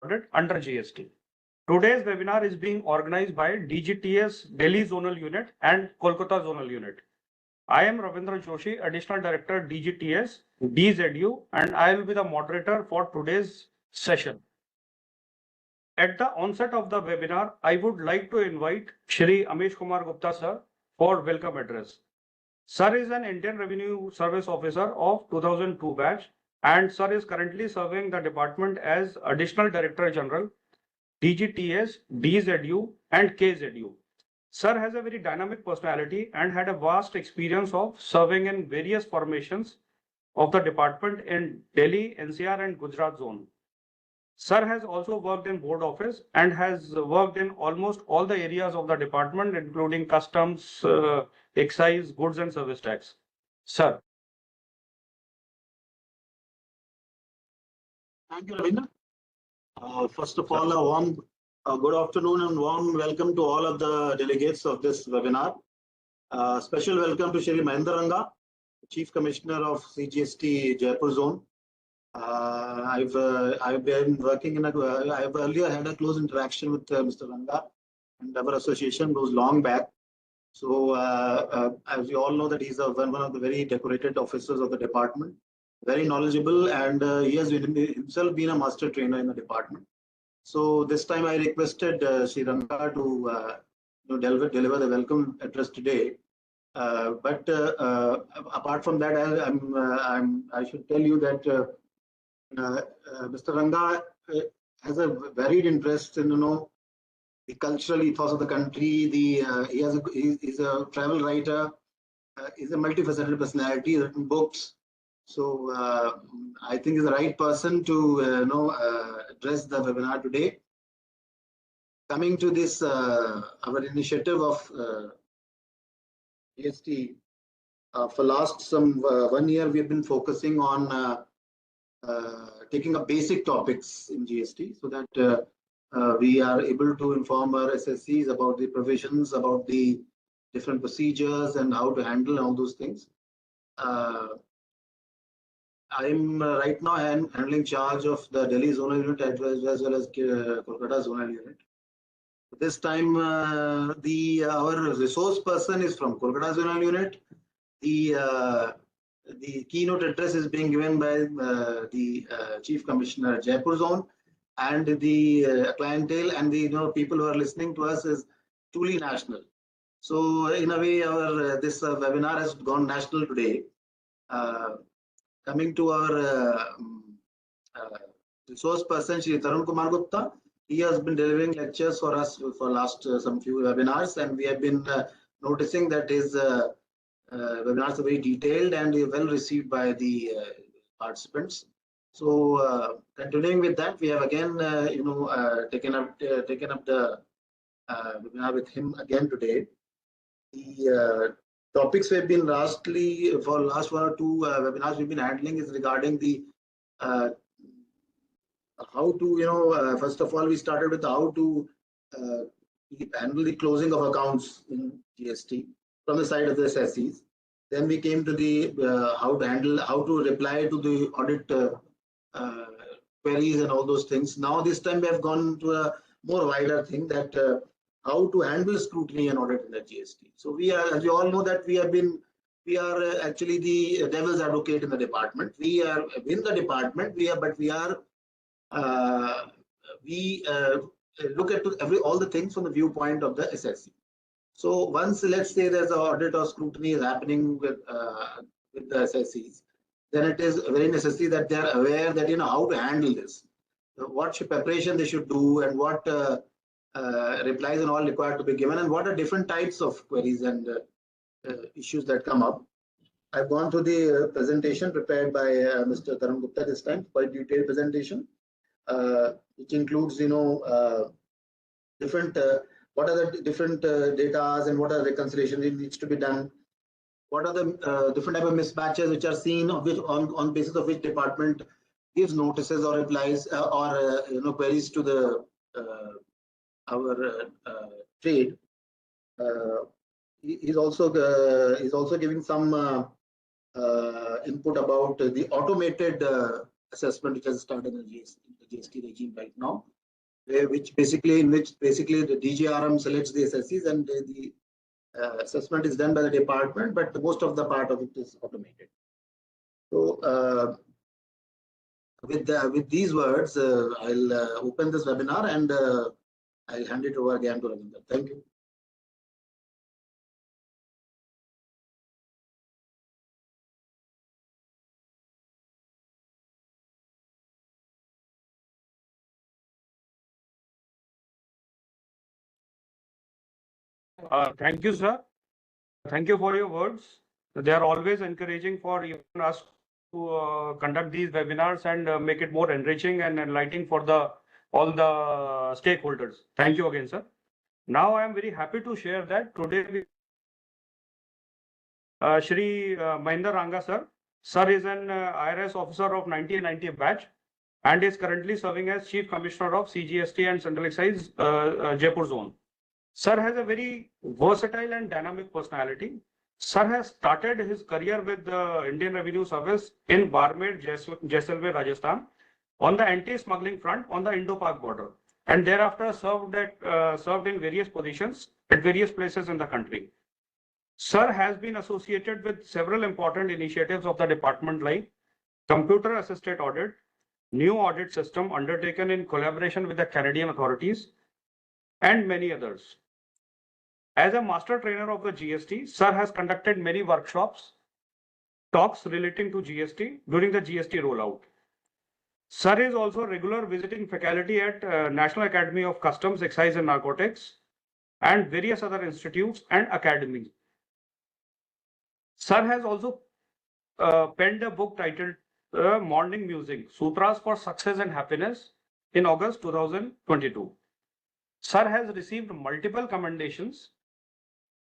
Audit under GST. Today's webinar is being organized by DGTS Delhi Zonal Unit and Kolkata Zonal Unit. I am Ravindra Joshi, Additional Director DGTS, DZU, and I will be the moderator for today's session. At the onset of the webinar, I would like to invite Shri Amish Kumar Gupta sir for welcome address. Sir is an Indian Revenue Service Officer of 2002 batch, and sir is currently serving the department as Additional Director General, DGTS, DZU, and KZU. Sir has a very dynamic personality and had a vast experience of serving in various formations of the department in Delhi, NCR, and Gujarat zone. Sir has also worked in board office and has worked in almost all the areas of the department, including customs, excise, goods and service tax. Sir. Thank you, Ravindra. First of all, a warm good afternoon and warm welcome to all of the delegates of this webinar. Special welcome to Shri Mahinda Ranga, Chief Commissioner of CGST Jaipur Zone. I've been working in I've earlier had a close interaction with Mr. Ranga, and our association goes long back. So as you all know that he's one of the very decorated officers of the department, very knowledgeable, and he has himself been a master trainer in the department. So this time I requested Shri Ranga to deliver the welcome address today. But apart from that, I should tell you that Mr. Ranga has a varied interest in the cultural ethos of the country. He's a travel writer. He's a multifaceted personality. He's written books. So I think he's the right person to address the webinar today. Coming to this, our initiative of GST. For last 1 year, we've been focusing on taking up basic topics in GST so that we are able to inform our SSCs about the provisions, about the different procedures and how to handle all those things. I'm right now handling charge of the Delhi Zonal Unit as well as Kolkata Zonal Unit. This time, our resource person is from Kolkata Zonal Unit. The keynote address is being given by the Chief Commissioner Jaipur Zone, and the clientele and the people who are listening to us is truly national. So in a way, our this webinar has gone national today. Coming to our resource person, Shri Arun Kumar Gupta, he has been delivering lectures for us for last some few webinars, and we have been noticing that his webinars are very detailed and well received by the participants. So continuing with that, we have again taken up the webinar with him again today. The topics we've been lastly for last 1 or 2 webinars we've been handling is regarding the how to first of all we started with how to handle the closing of accounts in GST from the side of the SSCs. Then we came to the how to reply to the audit queries and all those things. Now this time we have gone to a more wider thing that how to handle scrutiny and audit in the GST. So we are, as you all know, that we are actually the devil's advocate in the department. We are in the department. We look at all the things from the viewpoint of the SSC. So once, let's say, there's an audit or scrutiny is happening with the SSCs, then it is very necessary that they are aware that how to handle this, what preparation they should do, and what replies and all required to be given, and what are different types of queries and issues that come up. I've gone through the presentation prepared by Mr. Arun Gupta this time, quite detailed presentation, which includes different what are the different data and what are the reconciliation that needs to be done. What are the different type of mismatches which are seen, on basis of which department gives notices or replies or queries to the our trade. He's also giving some input about the automated assessment which has started in the GST regime right now, in which basically the DGRM selects the assessees and the assessment is done by the department, but most of the part of it is automated. So with these words, I'll open this webinar and I'll hand it over again to Ranga. Thank you. Thank you, sir. Thank you for your words. They are always encouraging for even us to conduct these webinars and make it more enriching and enlightening for all the stakeholders. Thank you again, sir. Now I am very happy to share that today we Shri Mahinda Ranga, sir. Sir is an IRS officer of 1990 batch and is currently serving as Chief Commissioner of CGST and Central Excise Jaipur Zone. Sir has a very versatile and dynamic personality. Sir has started his career with the Indian Revenue Service in Barmer, Jaisalmer, Rajasthan, on the anti-smuggling front on the Indo-Pak border, and thereafter served in various positions at various places in the country. Sir has been associated with several important initiatives of the department like computer-assisted audit, new audit system undertaken in collaboration with the Canadian authorities, and many others. As a master trainer of the GST, Sir has conducted many workshops, talks relating to GST during the GST rollout. Sir is also regular visiting faculty at National Academy of Customs, Excise and Narcotics and various other institutes and academies. Sir has also penned a book titled Morning Music, Sutras for Success and Happiness in August 2022. Sir has received multiple commendations,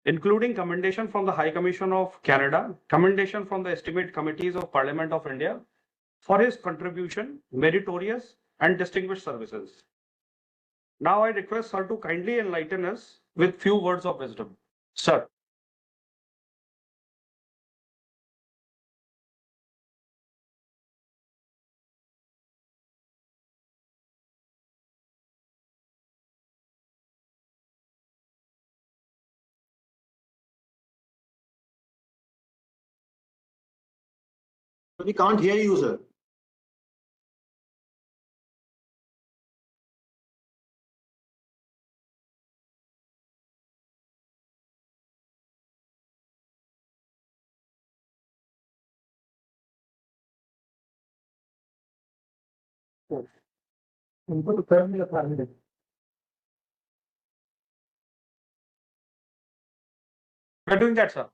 including commendation from the High Commission of Canada, commendation from the Estimate Committees of Parliament of India for his contribution, meritorious and distinguished services. Now I request Sir to kindly enlighten us with few words of wisdom. Sir. We can't hear you, sir. We're doing that, sir.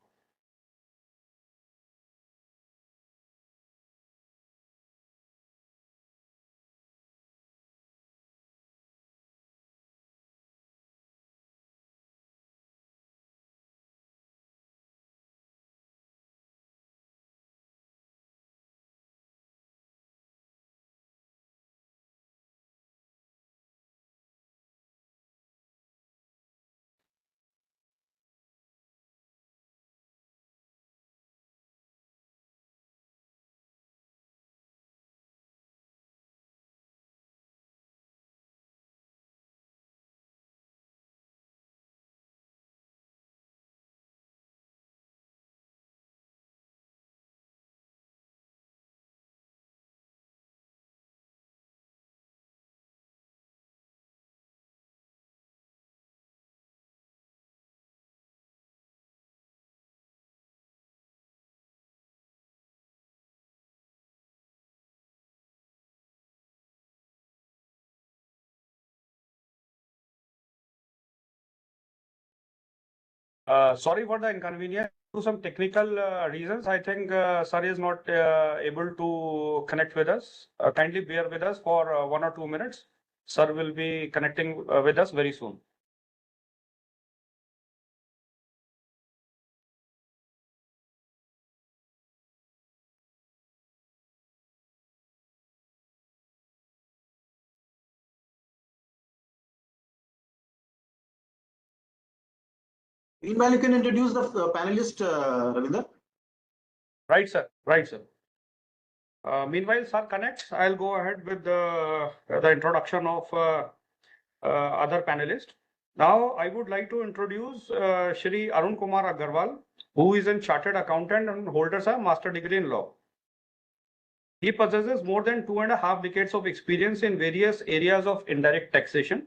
Sorry for the inconvenience. Due to some technical reasons, I think Sir is not able to connect with us. Kindly bear with us for 1 or 2 minutes. Sir will be connecting with us very soon. Meanwhile, you can introduce the panelist, Ravinder. Right, sir. Right, sir. Meanwhile, sir connects. I'll go ahead with the introduction of other panelists. Now, I would like to introduce Shri Arun Kumar Agarwal, who is a chartered accountant and holders a master degree in law. He possesses more than 2.5 decades of experience in various areas of indirect taxation.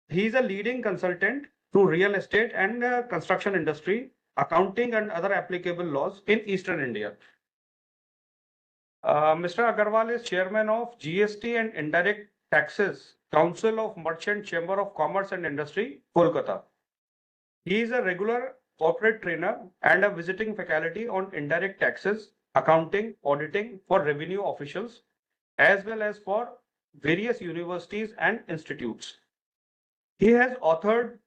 He is a leading consultant to real estate and construction industry, accounting and other applicable laws in Eastern India. Mr. Agarwal is chairman of GST and Indirect Taxes Council of Merchant Chamber of Commerce and Industry, Kolkata. He is a regular corporate trainer and a visiting faculty on indirect taxes, accounting, auditing for revenue officials, as well as for various universities and institutes. He has authored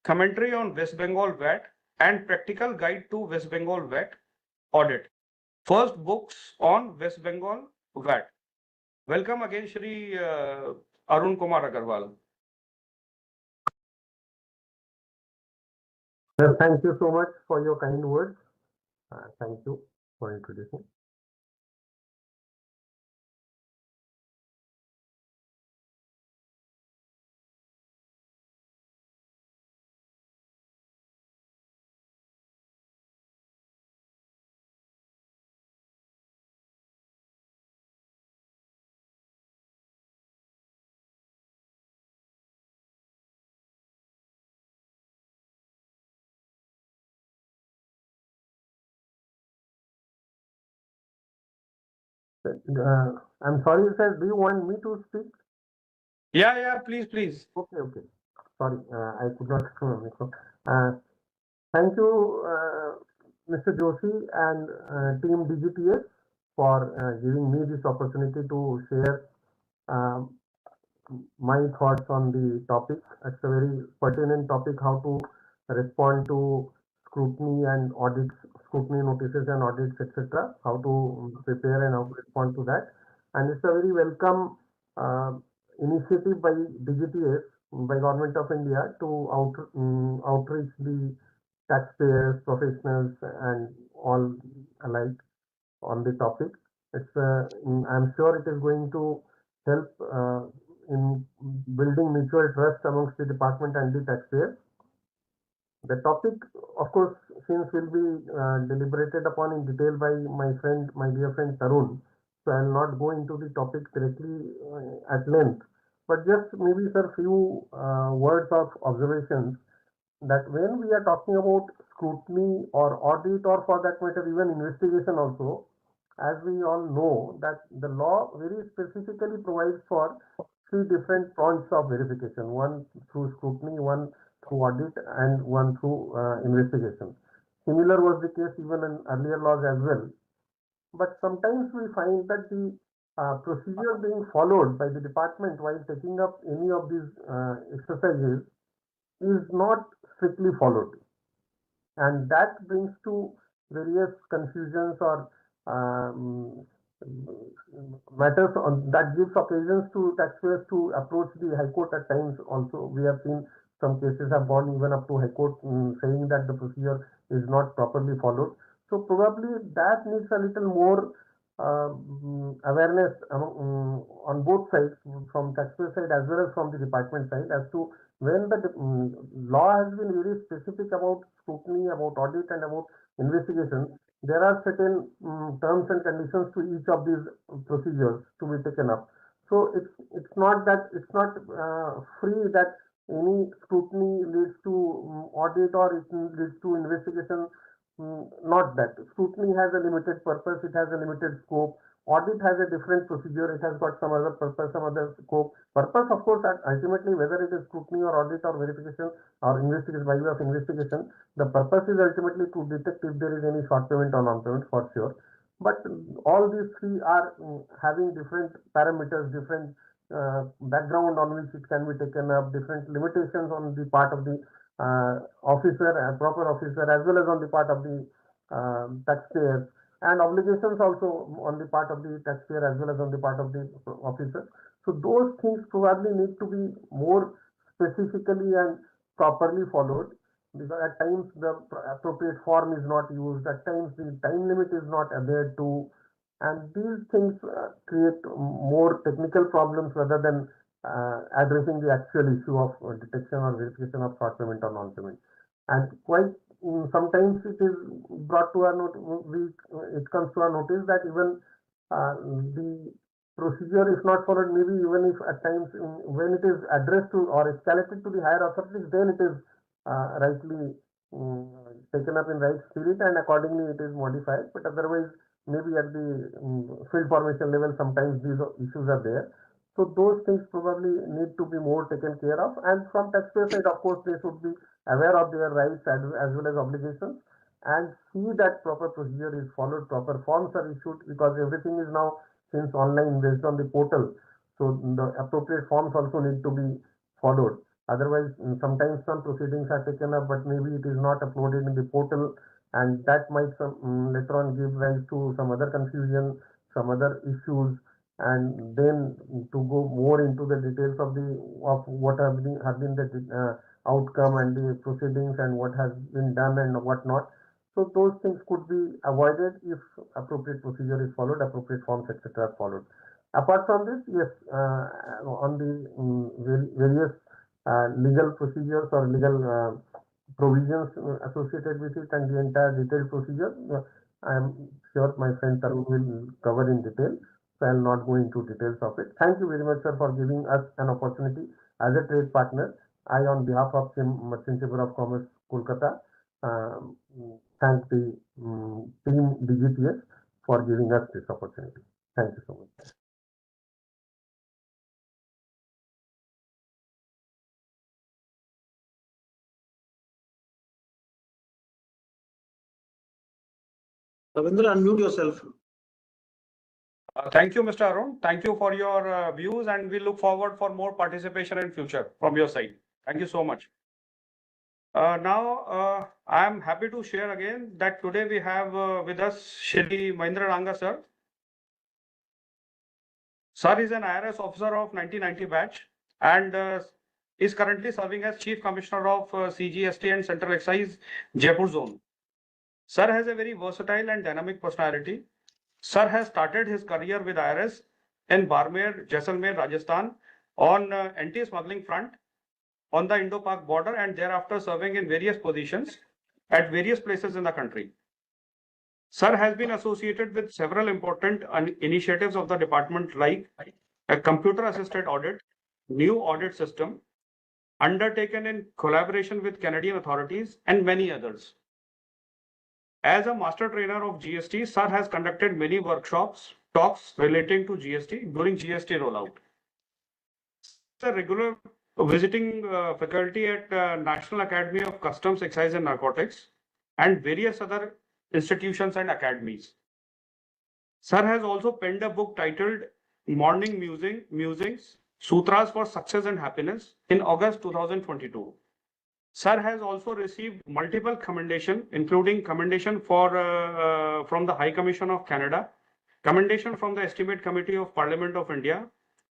commentary on West Bengal VAT and practical guide to West Bengal VAT audit. First books on West Bengal VAT. Welcome again, Shri Arun Kumar Agarwal. Thank you so much for your kind words. Thank you for introducing. I'm sorry, sir. Do you want me to speak? Yeah, please. Okay. Sorry, I could not. Thank you, Mr. Joshi and team DGTS for giving me this opportunity to share my thoughts on the topic. It's a very pertinent topic, how to respond to scrutiny and audits, scrutiny notices and audits, etc. How to prepare and how to respond to that. And it's a very welcome initiative by DGTS, by Government of India, to outreach the taxpayers, professionals, and all alike on the topic. I'm sure it is going to help in building mutual trust amongst the department and the taxpayers. The topic, of course, since will be deliberated upon in detail by my dear friend Arun, so I'll not go into the topic directly at length, but just maybe, sir, few words of observations that when we are talking about scrutiny or audit, or for that matter even investigation also, as we all know that the law very specifically provides for 3 different fronts of verification, one through scrutiny, one through audit, and one through investigation. Similar was the case even in earlier laws as well. But sometimes we find that the procedure being followed by the department while taking up any of these exercises is not strictly followed, and that brings to various confusions or matters that gives occasions to taxpayers to approach the High Court at times. Also, we have seen some cases have gone even up to High Court saying that the procedure is not properly followed. So probably that needs a little more awareness on both sides, from taxpayer side as well as from the department side, as to when the law has been very specific about scrutiny, about audit, and about investigation, there are certain terms and conditions to each of these procedures to be taken up. So it's not free that any scrutiny leads to audit or it leads to investigation. Not that. Scrutiny has a limited purpose, it has a limited scope. Audit has a different procedure, it has got some other purpose, some other scope. Purpose, of course, ultimately, whether it is scrutiny or audit or verification or investigation, by way of investigation, the purpose is ultimately to detect if there is any short payment or non-payment, for sure. But all these 3 are having different parameters, different background on which it can be taken up, different limitations on the part of the officer and proper officer, as well as on the part of the taxpayers, and obligations also on the part of the taxpayer as well as on the part of the officer. So those things probably need to be more specifically and properly followed, because at times the appropriate form is not used, at times the time limit is not adhered to, And these things create more technical problems rather than addressing the actual issue of detection or verification of short payment or non-payment. And quite sometimes it is brought to our notice, it comes to our notice that even the procedure is not followed, maybe even if at times when it is addressed to or escalated to the higher authorities, then it is rightly taken up in right spirit and accordingly it is modified. But otherwise, maybe at the field formation level, sometimes these issues are there. So those things probably need to be more taken care of. And from taxpayer side, of course, they should be aware of their rights as well as obligations and see that proper procedure is followed, proper forms are issued, because everything is now since online based on the portal. So the appropriate forms also need to be followed. Otherwise, sometimes some proceedings are taken up, but maybe it is not uploaded in the portal, and that might later on give rise to some other confusion, some other issues, and then to go more into the details of what have been the outcome and the proceedings and what has been done and what not. So those things could be avoided if appropriate procedure is followed, appropriate forms, etc. are followed. Apart from this, yes, on the various legal procedures or legal provisions associated with it and the entire detailed procedure, I am sure my friend Arun will cover in detail. So I will not go into details of it. Thank you very much, sir, for giving us an opportunity as a trade partner. I, on behalf of Merchant Chamber of Commerce, Kolkata, thank the team DGTS for giving us this opportunity. Thank you so much. Ravindra, unmute yourself. Thank you, Mr. Arun. Thank you for your views, and we look forward for more participation in future from your side. Thank you so much. Now, I am happy to share again that today we have with us Shri Mahinda Ranga, sir. Sir is an IRS officer of 1990 batch and is currently serving as Chief Commissioner of CGST and Central Excise, Jaipur Zone. Sir has a very versatile and dynamic personality. Sir has started his career with IRS in Barmer, Jaisalmer, Rajasthan on anti-smuggling front on the Indo-Pak border, and thereafter serving in various positions at various places in the country. Sir has been associated with several important initiatives of the department like a computer-assisted audit, new audit system, undertaken in collaboration with Canadian authorities and many others. As a master trainer of GST, Sir has conducted many workshops, talks relating to GST during GST rollout. Sir regular visiting faculty at National Academy of Customs, Excise and Narcotics and various other institutions and academies. Sir has also penned a book titled Morning Musings, Sutras for Success and Happiness in August 2022. Sir has also received multiple commendations, including commendation from the High Commission of Canada, commendation from the Estimate Committee of Parliament of India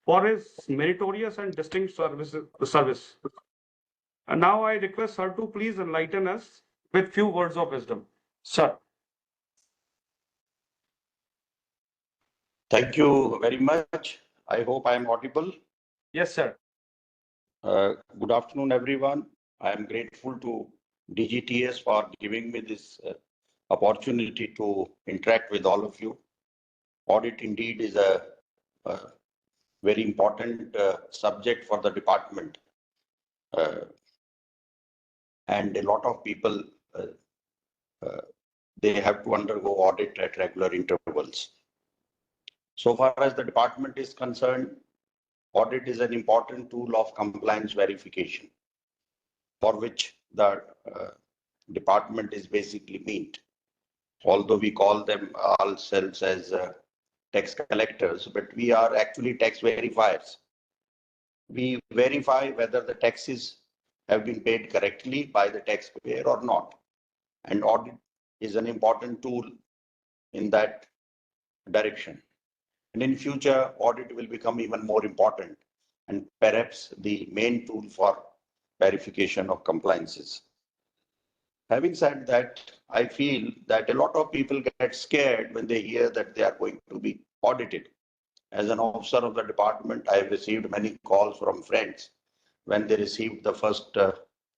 for his meritorious and distinct service. And now I request Sir to please enlighten us with few words of wisdom. Sir. Thank you very much. I hope I am audible. Yes, sir. Good afternoon, everyone. I am grateful to DGTS for giving me this opportunity to interact with all of you. Audit indeed is a very important subject for the department. And a lot of people, they have to undergo audit at regular intervals. So far as the department is concerned, audit is an important tool of compliance verification, for which the department is basically meant. Although we call them ourselves as tax collectors, but we are actually tax verifiers. We verify whether the taxes have been paid correctly by the taxpayer or not. And audit is an important tool in that direction. And in future, audit will become even more important and perhaps the main tool for verification of compliances. Having said that, I feel that a lot of people get scared when they hear that they are going to be audited. As an officer of the department, I have received many calls from friends when they received the first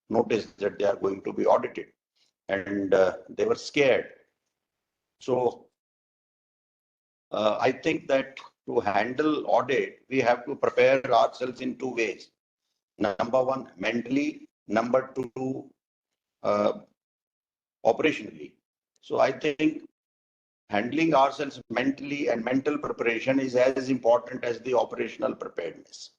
notice that they are going to be audited, and they were scared. So I think that to handle audit, we have to prepare ourselves in two ways. Number one, mentally. Number two, operationally. So I think handling ourselves mentally and mental preparation is as important as the operational preparedness.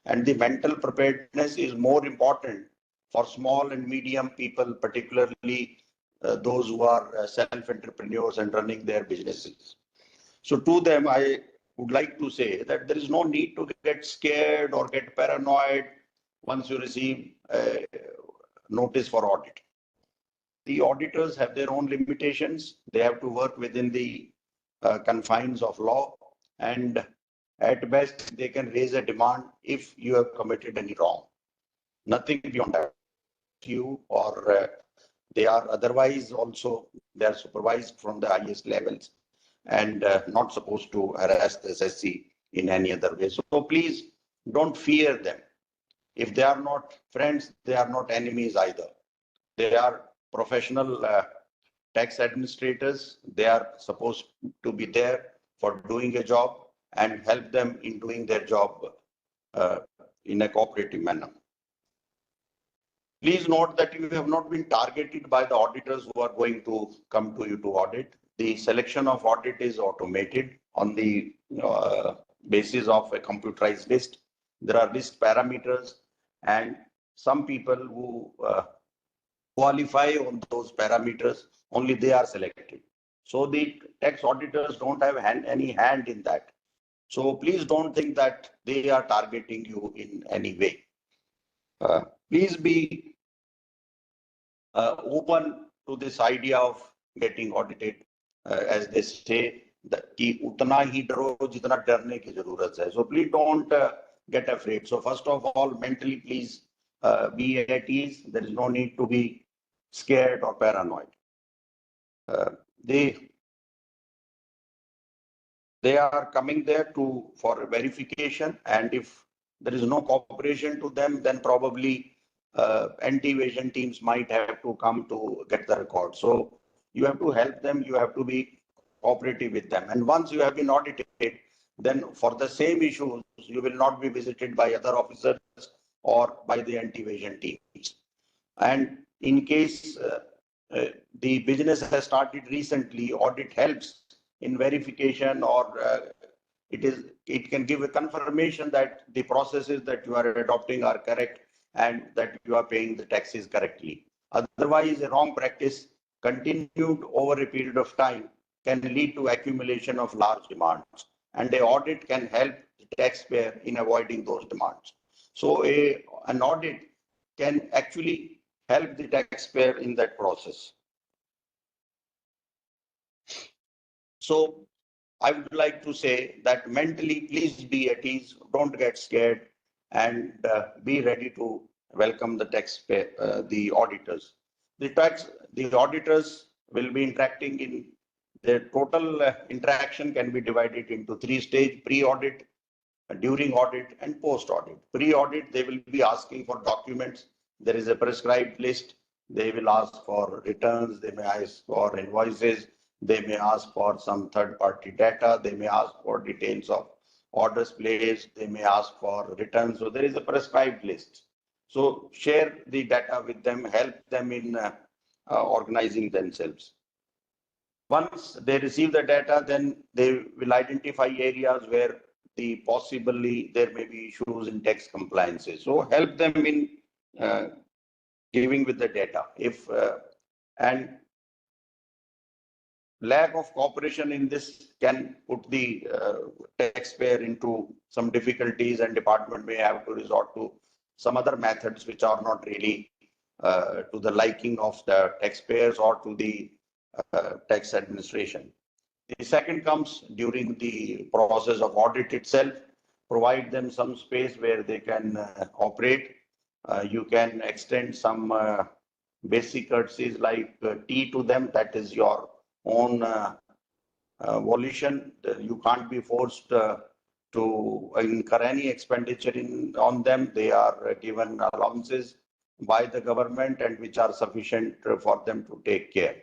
And the mental preparedness is more important for small and medium people, particularly those who are self-entrepreneurs and running their businesses. So to them, I would like to say that there is no need to get scared or get paranoid once you receive a notice for audit. The auditors have their own limitations. They have to work within the confines of law, and at best they can raise a demand if you have committed any wrong. Nothing beyond that. You or they are otherwise also, they are supervised from the highest levels and not supposed to harass the SSC in any other way. So please don't fear them. If they are not friends, they are not enemies either. They are professional tax administrators. They are supposed to be there for doing a job and help them in doing their job in a cooperative manner. Please note that you have not been targeted by the auditors who are going to come to you to audit. The selection of audit is automated on the basis of a computerized list. There are list parameters, and some people who qualify on those parameters, only they are selected. So the tax auditors don't have any hand in that. So please don't think that they are targeting you in any way. Please be open to this idea of getting audited, as they say, that कि उतना ही डरो जितना डरने की जरूरत है. So please don't get afraid. So first of all, mentally, please be at ease. There is no need to be scared or paranoid. They are coming there for verification, and if there is no cooperation to them, then probably anti-evasion teams might have to come to get the record. So you have to help them. You have to be cooperative with them. And once you have been audited, then for the same issues, you will not be visited by other officers or by the anti-evasion teams. And in case the business has started recently, audit helps in verification, or it can give a confirmation that the processes that you are adopting are correct and that you are paying the taxes correctly. Otherwise, a wrong practice continued over a period of time can lead to accumulation of large demands, and the audit can help the taxpayer in avoiding those demands. So an audit can actually help the taxpayer in that process. So I would like to say that mentally, please be at ease, don't get scared, and be ready to welcome the taxpayer, the auditors. The auditors will be interacting in their total interaction can be divided into 3 stages: pre-audit, during audit, and post-audit. Pre-audit, they will be asking for documents. There is a prescribed list. They will ask for returns. They may ask for invoices. They may ask for some third-party data. They may ask for details of orders placed. They may ask for returns. So there is a prescribed list. So share the data with them, help them in organizing themselves. Once they receive the data, then they will identify areas where possibly there may be issues in tax compliances. So help them in giving with the data. And lack of cooperation in this can put the taxpayer into some difficulties, and department may have to resort to some other methods which are not really to the liking of the taxpayers or to the tax administration. The second comes during the process of audit itself. Provide them some space where they can operate. You can extend some basic courtesies like tea to them. That is your own volition. You can't be forced to incur any expenditure on them. They are given allowances by the government and which are sufficient for them to take care.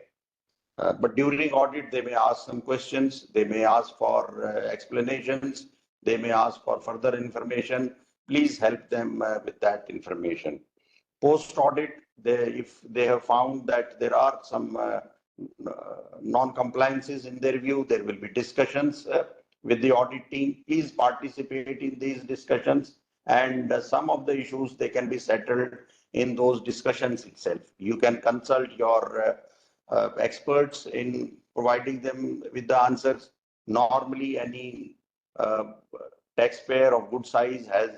But during audit, they may ask some questions, they may ask for explanations, they may ask for further information. Please help them with that information. Post-audit, if they have found that there are some non-compliances in their view, there will be discussions with the audit team. Please participate in these discussions, and some of the issues, they can be settled in those discussions itself. You can consult your experts in providing them with the answers. Normally, any taxpayer of good size has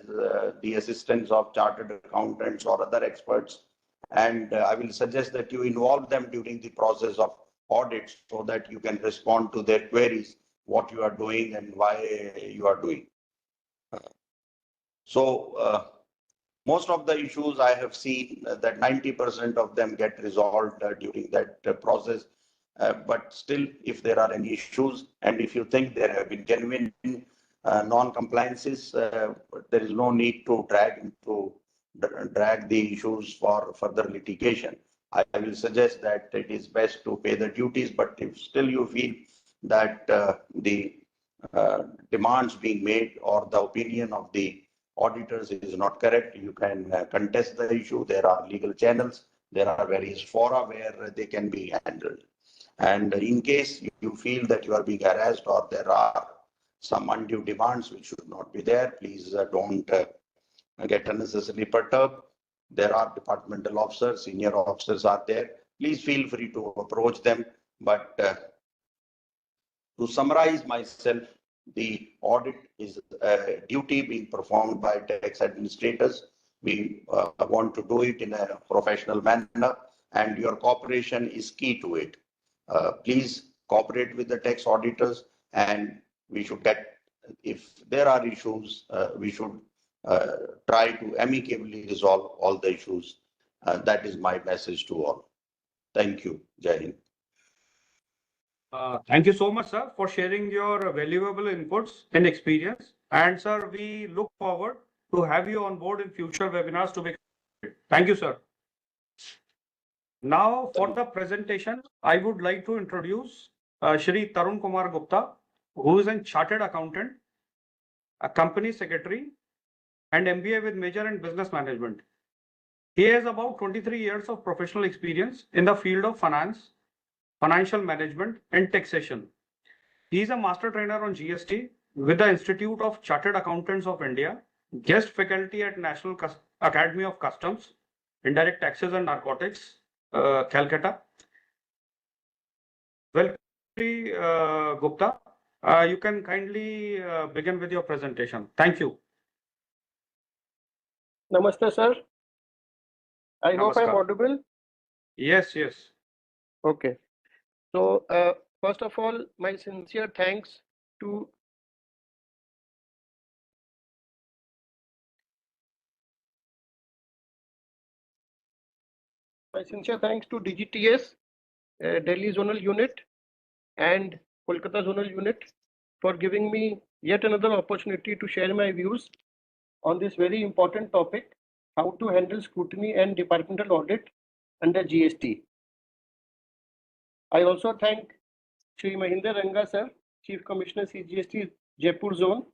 the assistance of chartered accountants or other experts. And I will suggest that you involve them during the process of audit so that you can respond to their queries, what you are doing and why you are doing. Most of the issues I have seen that 90% of them get resolved during that process. But still, if there are any issues and if you think there have been genuine non-compliances, there is no need to drag the issues for further litigation. I will suggest that it is best to pay the duties, but if still you feel that the demands being made or the opinion of the auditors is not correct, you can contest the issue. There are legal channels, there are various fora where they can be handled. And in case you feel that you are being harassed or there are some undue demands which should not be there, please don't get unnecessarily perturbed. There are departmental officers, senior officers are there. Please feel free to approach them. But to summarize myself, the audit is a duty being performed by tax administrators. We want to do it in a professional manner, and your cooperation is key to it. Please cooperate with the tax auditors, and we should get, if there are issues, we should try to amicably resolve all the issues. That is my message to all. Thank you. Jai Hind. Thank you so much, sir, for sharing your valuable inputs and experience. And sir, we look forward to have you on board in future webinars to be. Thank you, sir. Now, for the presentation, I would like to introduce Shri Tarun Kumar Gupta, who is a chartered accountant, a company secretary, and MBA with major in business management. He has about 23 years of professional experience in the field of finance, financial management, and taxation. He is a master trainer on GST with the Institute of Chartered Accountants of India, guest faculty at National Academy of Customs, Indirect Taxes and Narcotics, Calcutta. Well, Shri Gupta, you can kindly begin with your presentation. Thank you. Namaste, sir. I hope I'm Namaskar. audible. Yes, yes. Okay. So, first of all, my sincere thanks to DGTS, Delhi Zonal Unit, and Kolkata Zonal Unit for giving me yet another opportunity to share my views on this very important topic, how to handle scrutiny and departmental audit under GST. I also thank Shri Mahinda Ranga, sir, Chief Commissioner CGST Jaipur Zone,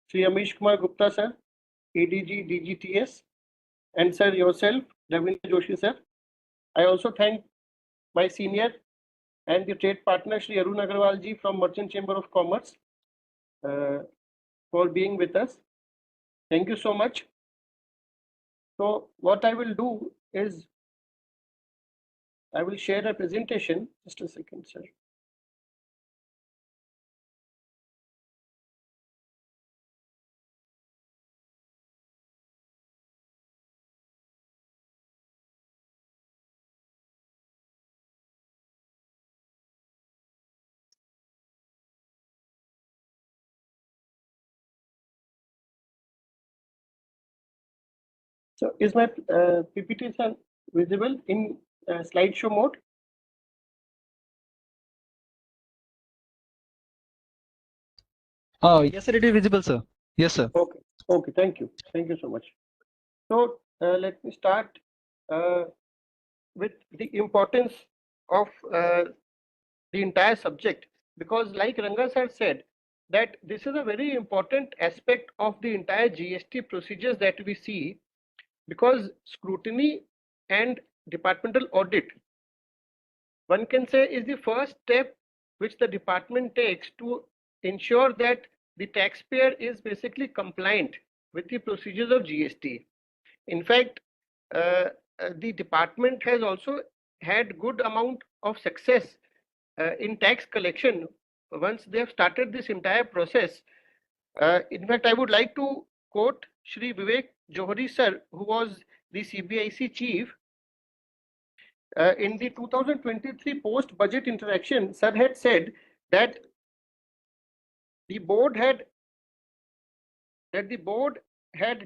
Shri Amish Kumar Gupta, sir, ADG DGTS, and sir yourself, Ravindra Joshi, sir. I also thank my senior and the trade partner, Shri Arun Agarwal ji from Merchant Chamber of Commerce, for being with us. Thank you so much. So what I will do is I will share a presentation. Just a second, sir. So is my PPT visible in slideshow mode? Yes, sir, it is visible, sir. Yes, sir. Okay. Okay. Thank you. Thank you so much. So let me start with the importance of the entire subject, because like Ranga sir said, that this is a very important aspect of the entire GST procedures that we see, because scrutiny and departmental audit, one can say, is the first step which the department takes to ensure that the taxpayer is basically compliant with the procedures of GST. In fact, the department has also had good amount of success in tax collection once they have started this entire process. In fact, I would like to quote Shri Johari sir, who was the CBIC chief. In the 2023 post-budget interaction, sir had said that the board had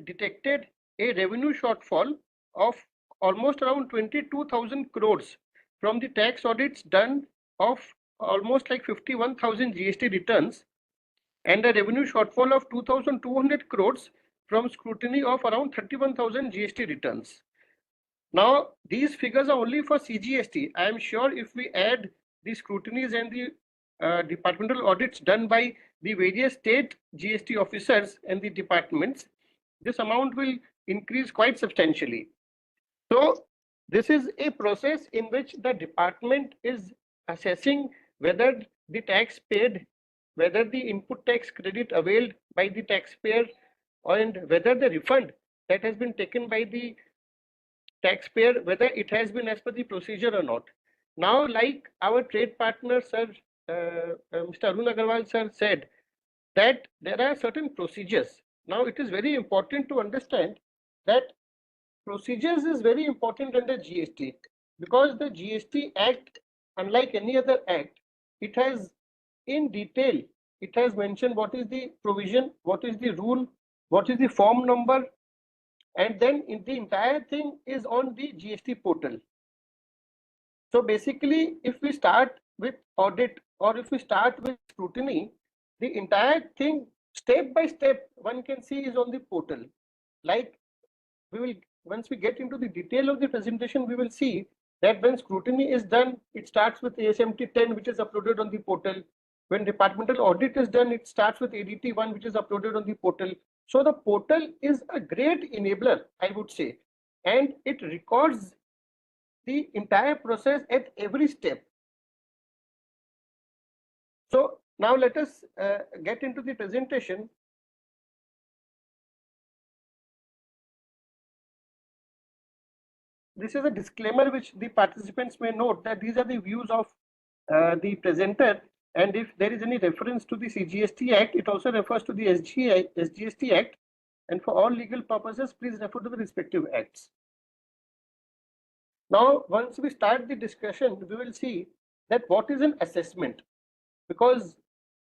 detected a revenue shortfall of almost around 22,000 crores from the tax audits done of almost like 51,000 GST returns, and a revenue shortfall of 2,200 crores from scrutiny of around 31,000 GST returns. Now, these figures are only for CGST. I am sure if we add the scrutinies and the departmental audits done by the various state GST officers and the departments, this amount will increase quite substantially. So, this is a process in which the department is assessing whether the tax paid, whether the input tax credit availed by the taxpayer, and whether the refund that has been taken by the taxpayer, whether it has been as per the procedure or not. Now, like our trade partner, sir, Mr. Arun Agarwal, sir, said that there are certain procedures. Now, it is very important to understand that procedures is very important under GST, because the GST Act, unlike any other act, it has in detail, it has mentioned what is the provision, what is the rule, what is the form number, and then the entire thing is on the GST portal. So basically, if we start with audit or if we start with scrutiny, the entire thing step by step one can see is on the portal. Like we will, once we get into the detail of the presentation, we will see that when scrutiny is done, it starts with ASMT 10, which is uploaded on the portal. When departmental audit is done, it starts with ADT 1, which is uploaded on the portal. So the portal is a great enabler, I would say, and it records the entire process at every step. So now let us get into the presentation. This is a disclaimer which the participants may note that these are the views of the presenter, and if there is any reference to the CGST Act, it also refers to the SGST Act, and for all legal purposes, please refer to the respective acts. Now, once we start the discussion, we will see that what is an assessment, because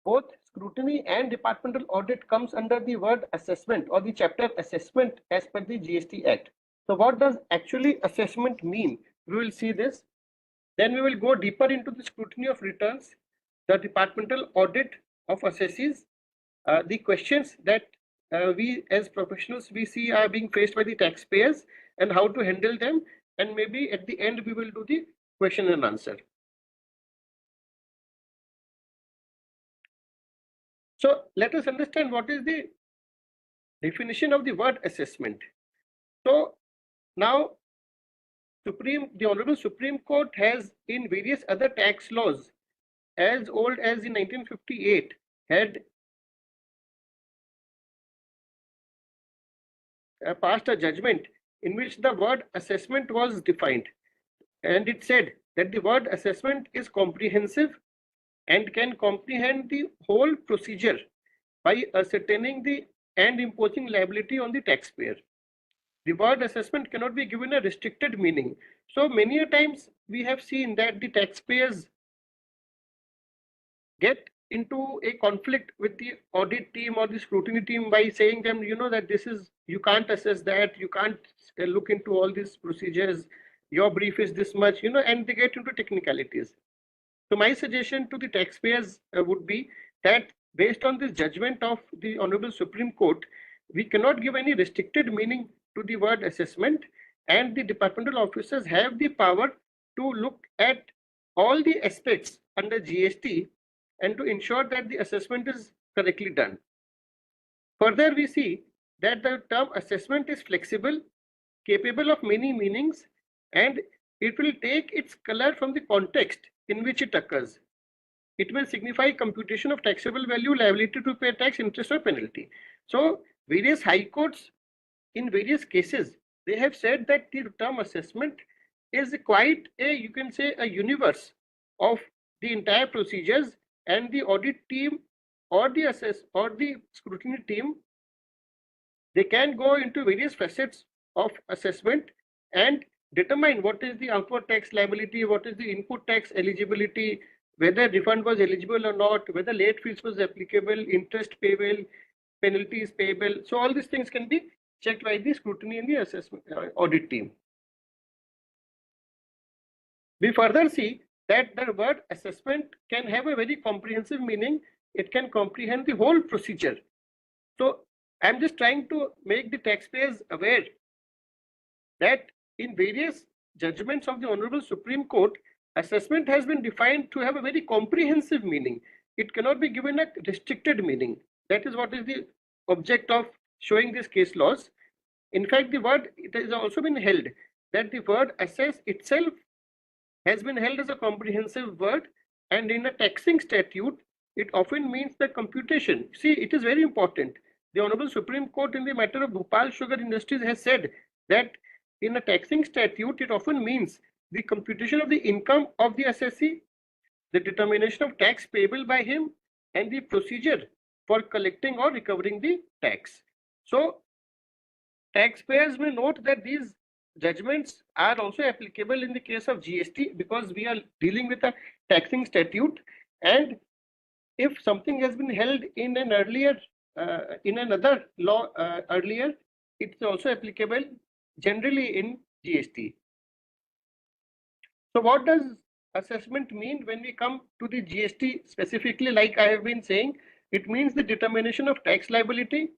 both scrutiny and departmental audit comes under the word assessment or the chapter assessment as per the GST Act. So what does actually assessment mean? We will see this. Then we will go deeper into the scrutiny of returns, the departmental audit of assessees, the questions that we as professionals we see are being faced by the taxpayers and how to handle them, and maybe at the end we will do the question and answer. So let us understand what is the definition of the word assessment. So now the Honorable Supreme Court has, in various other tax laws as old as in 1958, had passed a judgment in which the word assessment was defined, and it said that the word assessment is comprehensive and can comprehend the whole procedure by ascertaining the and imposing liability on the taxpayer. The word assessment cannot be given a restricted meaning. So many a times we have seen that the taxpayers get into a conflict with the audit team or the scrutiny team by saying them, you know, that this is, you can't assess that, you can't look into all these procedures, your brief is this much, and they get into technicalities. So my suggestion to the taxpayers would be that based on this judgment of the Honorable Supreme Court, we cannot give any restricted meaning to the word assessment, and the departmental officers have the power to look at all the aspects under GST and to ensure that the assessment is correctly done. Further, we see that the term assessment is flexible, capable of many meanings, and it will take its color from the context in which it occurs. It will signify computation of taxable value, liability to pay tax, interest or penalty. So various high courts in various cases, they have said that the term assessment is quite a, you can say, a universe of the entire procedures, and the audit team or the scrutiny team, they can go into various facets of assessment and determine what is the outward tax liability, what is the input tax eligibility, whether refund was eligible or not, whether late fees was applicable, interest payable, penalties payable. So all these things can be checked by the scrutiny and the assessment audit team. We further see that the word assessment can have a very comprehensive meaning. It can comprehend the whole procedure. So I'm just trying to make the taxpayers aware that in various judgments of the Honorable Supreme Court, assessment has been defined to have a very comprehensive meaning. It cannot be given a restricted meaning. That is what is the object of showing these case laws. In fact, the word, it has also been held that the word assess itself has been held as a comprehensive word, and in a taxing statute, it often means the computation. See, it is very important. The Honorable Supreme Court in the matter of Bhopal Sugar Industries has said that in a taxing statute, it often means the computation of the income of the assessee, the determination of tax payable by him, and the procedure for collecting or recovering the tax. So taxpayers may note that these judgments are also applicable in the case of GST, because we are dealing with a taxing statute, and if something has been held in an earlier in another law earlier, it's also applicable generally in GST. So what does assessment mean when we come to the GST specifically? Like I have been saying, it means the determination of tax liability,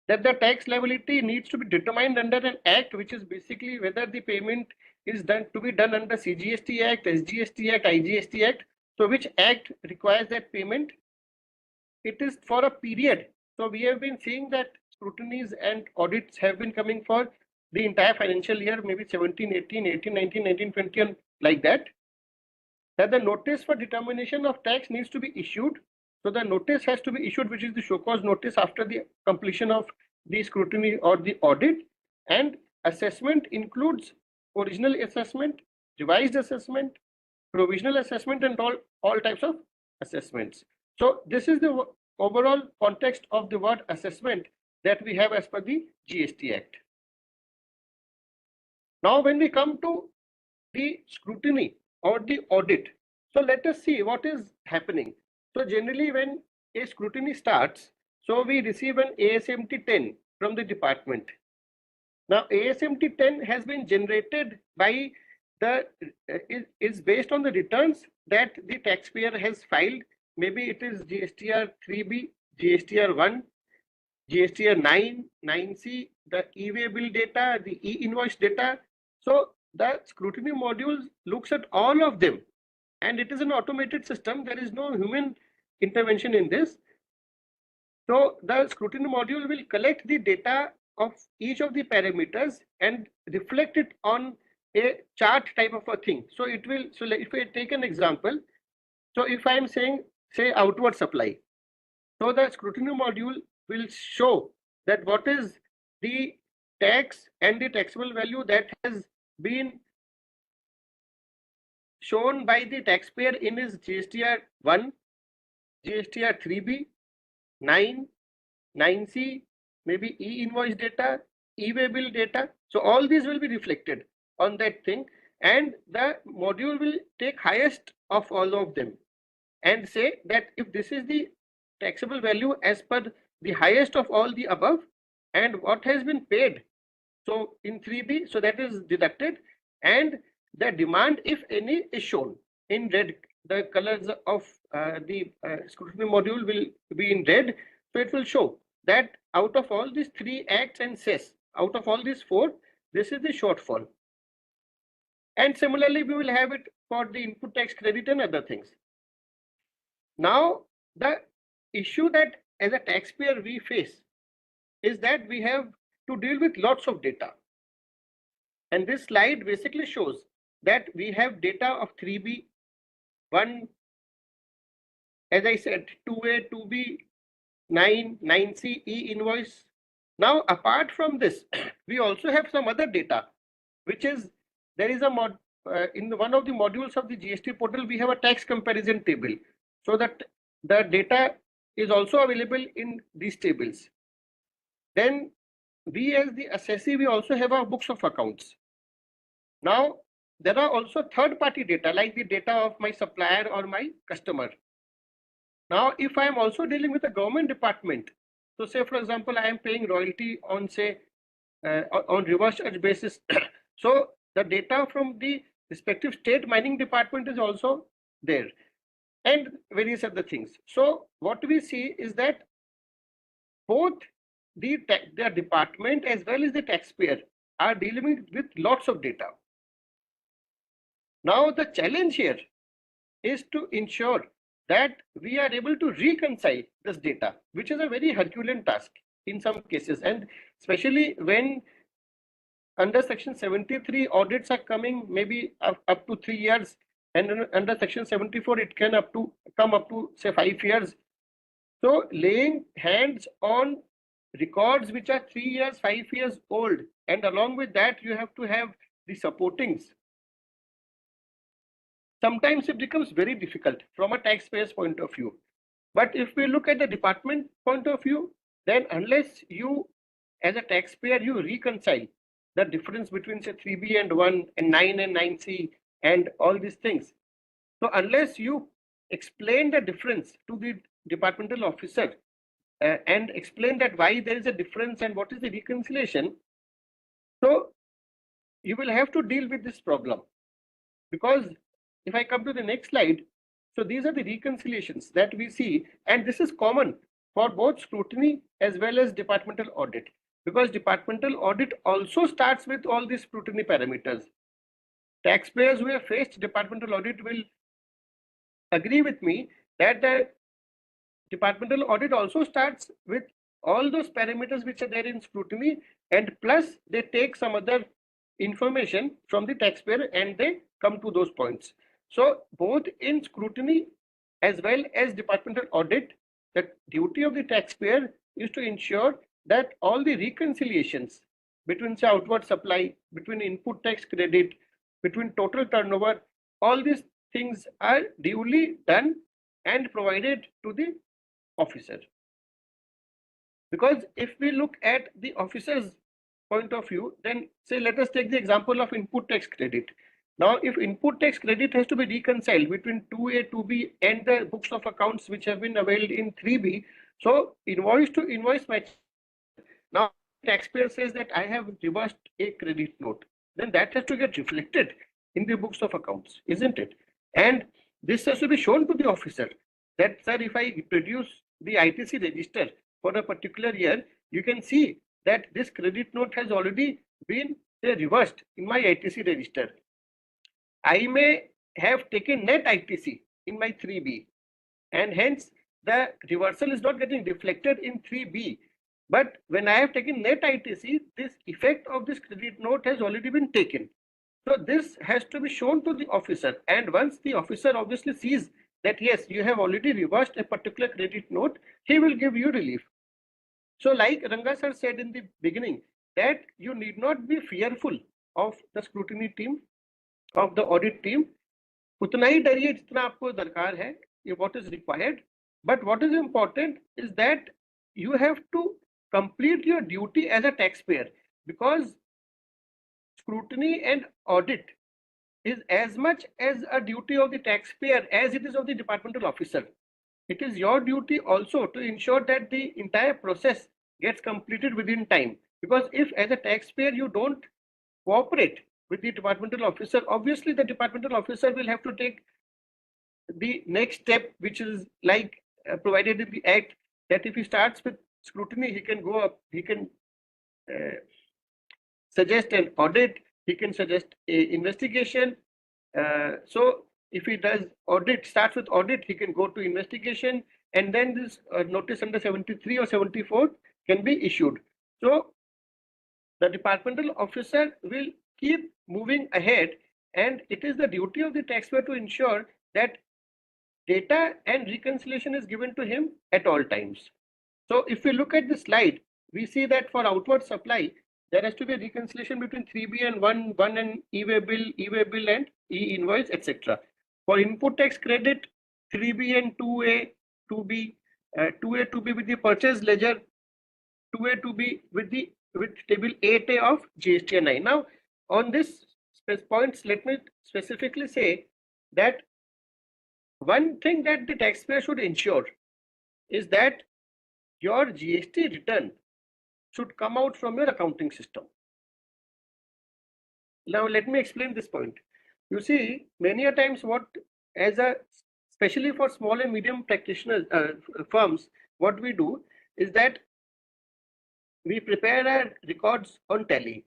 that the tax liability needs to be determined under an act, which is basically whether the payment is done to be done under CGST Act, SGST Act, IGST Act. So which act requires that payment? It is for a period. So we have been seeing that scrutinies and audits have been coming for the entire financial year, maybe 17, 18, 18, 19, 19, 20, and like that. That the notice for determination of tax needs to be issued. So the notice has to be issued, which is the show cause notice after the completion of the scrutiny or the audit. And assessment includes original assessment, revised assessment, provisional assessment, and all types of assessments. So this is the overall context of the word assessment that we have as per the GST Act. Now when we come to the scrutiny or the audit, so let us see what is happening. So generally when a scrutiny starts, so we receive an ASMT 10 from the department. Now ASMT 10 has been generated by the, is based on the returns that the taxpayer has filed. Maybe it is GSTR 3B, GSTR 1, GSTR 9, 9C, the e-way bill data, the e-invoice data. So the scrutiny module looks at all of them, and it is an automated system. There is no human intervention in this. So the scrutiny module will collect the data of each of the parameters and reflect it on a chart type of a thing. So it will, so if I take an example, so if I am saying, say, outward supply, so the scrutiny module will show that what is the tax and the taxable value that has been shown by the taxpayer in his GSTR 1, GSTR 3B, 9, 9C, maybe e-invoice data, e-way bill data. So all these will be reflected on that thing, and the module will take highest of all of them and say that if this is the taxable value as per the highest of all the above, and what has been paid, so in 3B, so that is deducted, and the demand, if any, is shown in red. The colors of the scrutiny module will be in red. So it will show that out of all these 3 acts and cess, out of all these 4, this is the shortfall. And similarly, we will have it for the input tax credit and other things. Now, the issue that as a taxpayer we face is that we have to deal with lots of data. And this slide basically shows that we have data of 3B, 1, as I said, 2A, 2B, 9, 9C, E invoice. Now, apart from this, we also have some other data, which is, there is a mod, in one of the modules of the GST portal, we have a tax comparison table. So that the data is also available in these tables. Then we as the assessee, we also have our books of accounts. Now, there are also third-party data, like the data of my supplier or my customer. Now, if I am also dealing with a government department, so say, for example, I am paying royalty on, say, on reverse charge basis. So the data from the respective state mining department is also there, and various other things. So what we see is that both the department as well as the taxpayer are dealing with lots of data. Now the challenge here is to ensure that we are able to reconcile this data, which is a very Herculean task in some cases, and especially when under Section 73 audits are coming maybe up to 3 years, and under Section 74 it can come up to say 5 years. So laying hands on records which are 3 years, 5 years old, and along with that you have to have the supportings. Sometimes it becomes very difficult from a taxpayer's point of view. But if we look at the department point of view, then unless you as a taxpayer you reconcile the difference between say 3B and 1 and 9 and 9C and all these things, so unless you explain the difference to the departmental officer and explain that why there is a difference and what is the reconciliation, so you will have to deal with this problem. Because if I come to the next slide, so these are the reconciliations that we see, and this is common for both scrutiny as well as departmental audit, because departmental audit also starts with all these scrutiny parameters. Taxpayers who have faced departmental audit will agree with me that the departmental audit also starts with all those parameters which are there in scrutiny, and plus they take some other information from the taxpayer and they come to those points. So both in scrutiny as well as departmental audit, the duty of the taxpayer is to ensure that all the reconciliations between say outward supply, between input tax credit, between total turnover, all these things are duly done and provided to the officer. Because if we look at the officer's point of view, then say let us take the example of input tax credit. Now, if input tax credit has to be reconciled between 2A, 2B and the books of accounts which have been availed in 3B, so invoice to invoice match. Now, taxpayer says that I have reversed a credit note, then that has to get reflected in the books of accounts, isn't it? And this has to be shown to the officer that, sir, if I produce the ITC register for a particular year, you can see that this credit note has already been reversed in my ITC register. I may have taken net ITC in my 3B, and hence the reversal is not getting reflected in 3B. But when I have taken net ITC, this effect of this credit note has already been taken. So this has to be shown to the officer, and once the officer obviously sees that yes, you have already reversed a particular credit note, he will give you relief. So like Ranga sir said in the beginning, that you need not be fearful of the scrutiny team, of the audit team. उतना ही डरिए जितना आपको दरकार है, what is required. But what is important is that you have to complete your duty as a taxpayer, because scrutiny and audit is as much as a duty of the taxpayer as it is of the departmental officer. It is your duty also to ensure that the entire process gets completed within time. Because if as a taxpayer you don't cooperate with the departmental officer, obviously the departmental officer will have to take the next step, which is like provided in the act, that if he starts with scrutiny, he can go up, he can suggest an audit, he can suggest a investigation. So if he does audit, starts with audit, he can go to investigation, and then this notice under 73 or 74 can be issued. So the departmental officer will keep moving ahead, and it is the duty of the taxpayer to ensure that data and reconciliation is given to him at all times. So if we look at the slide, we see that for outward supply, there has to be a reconciliation between 3B and 1 and e-way bill and e-invoice, etc. For input tax credit, 3B and 2A, 2B, 2A, 2B with the purchase ledger, 2A, 2B with table 8A of GST 9. Now, on this points, let me specifically say that one thing that the taxpayer should ensure is that your GST return should come out from your accounting system. Now, let me explain this point. You see, many a times especially for small and medium practitioners, firms, what we do is that we prepare our records on Tally.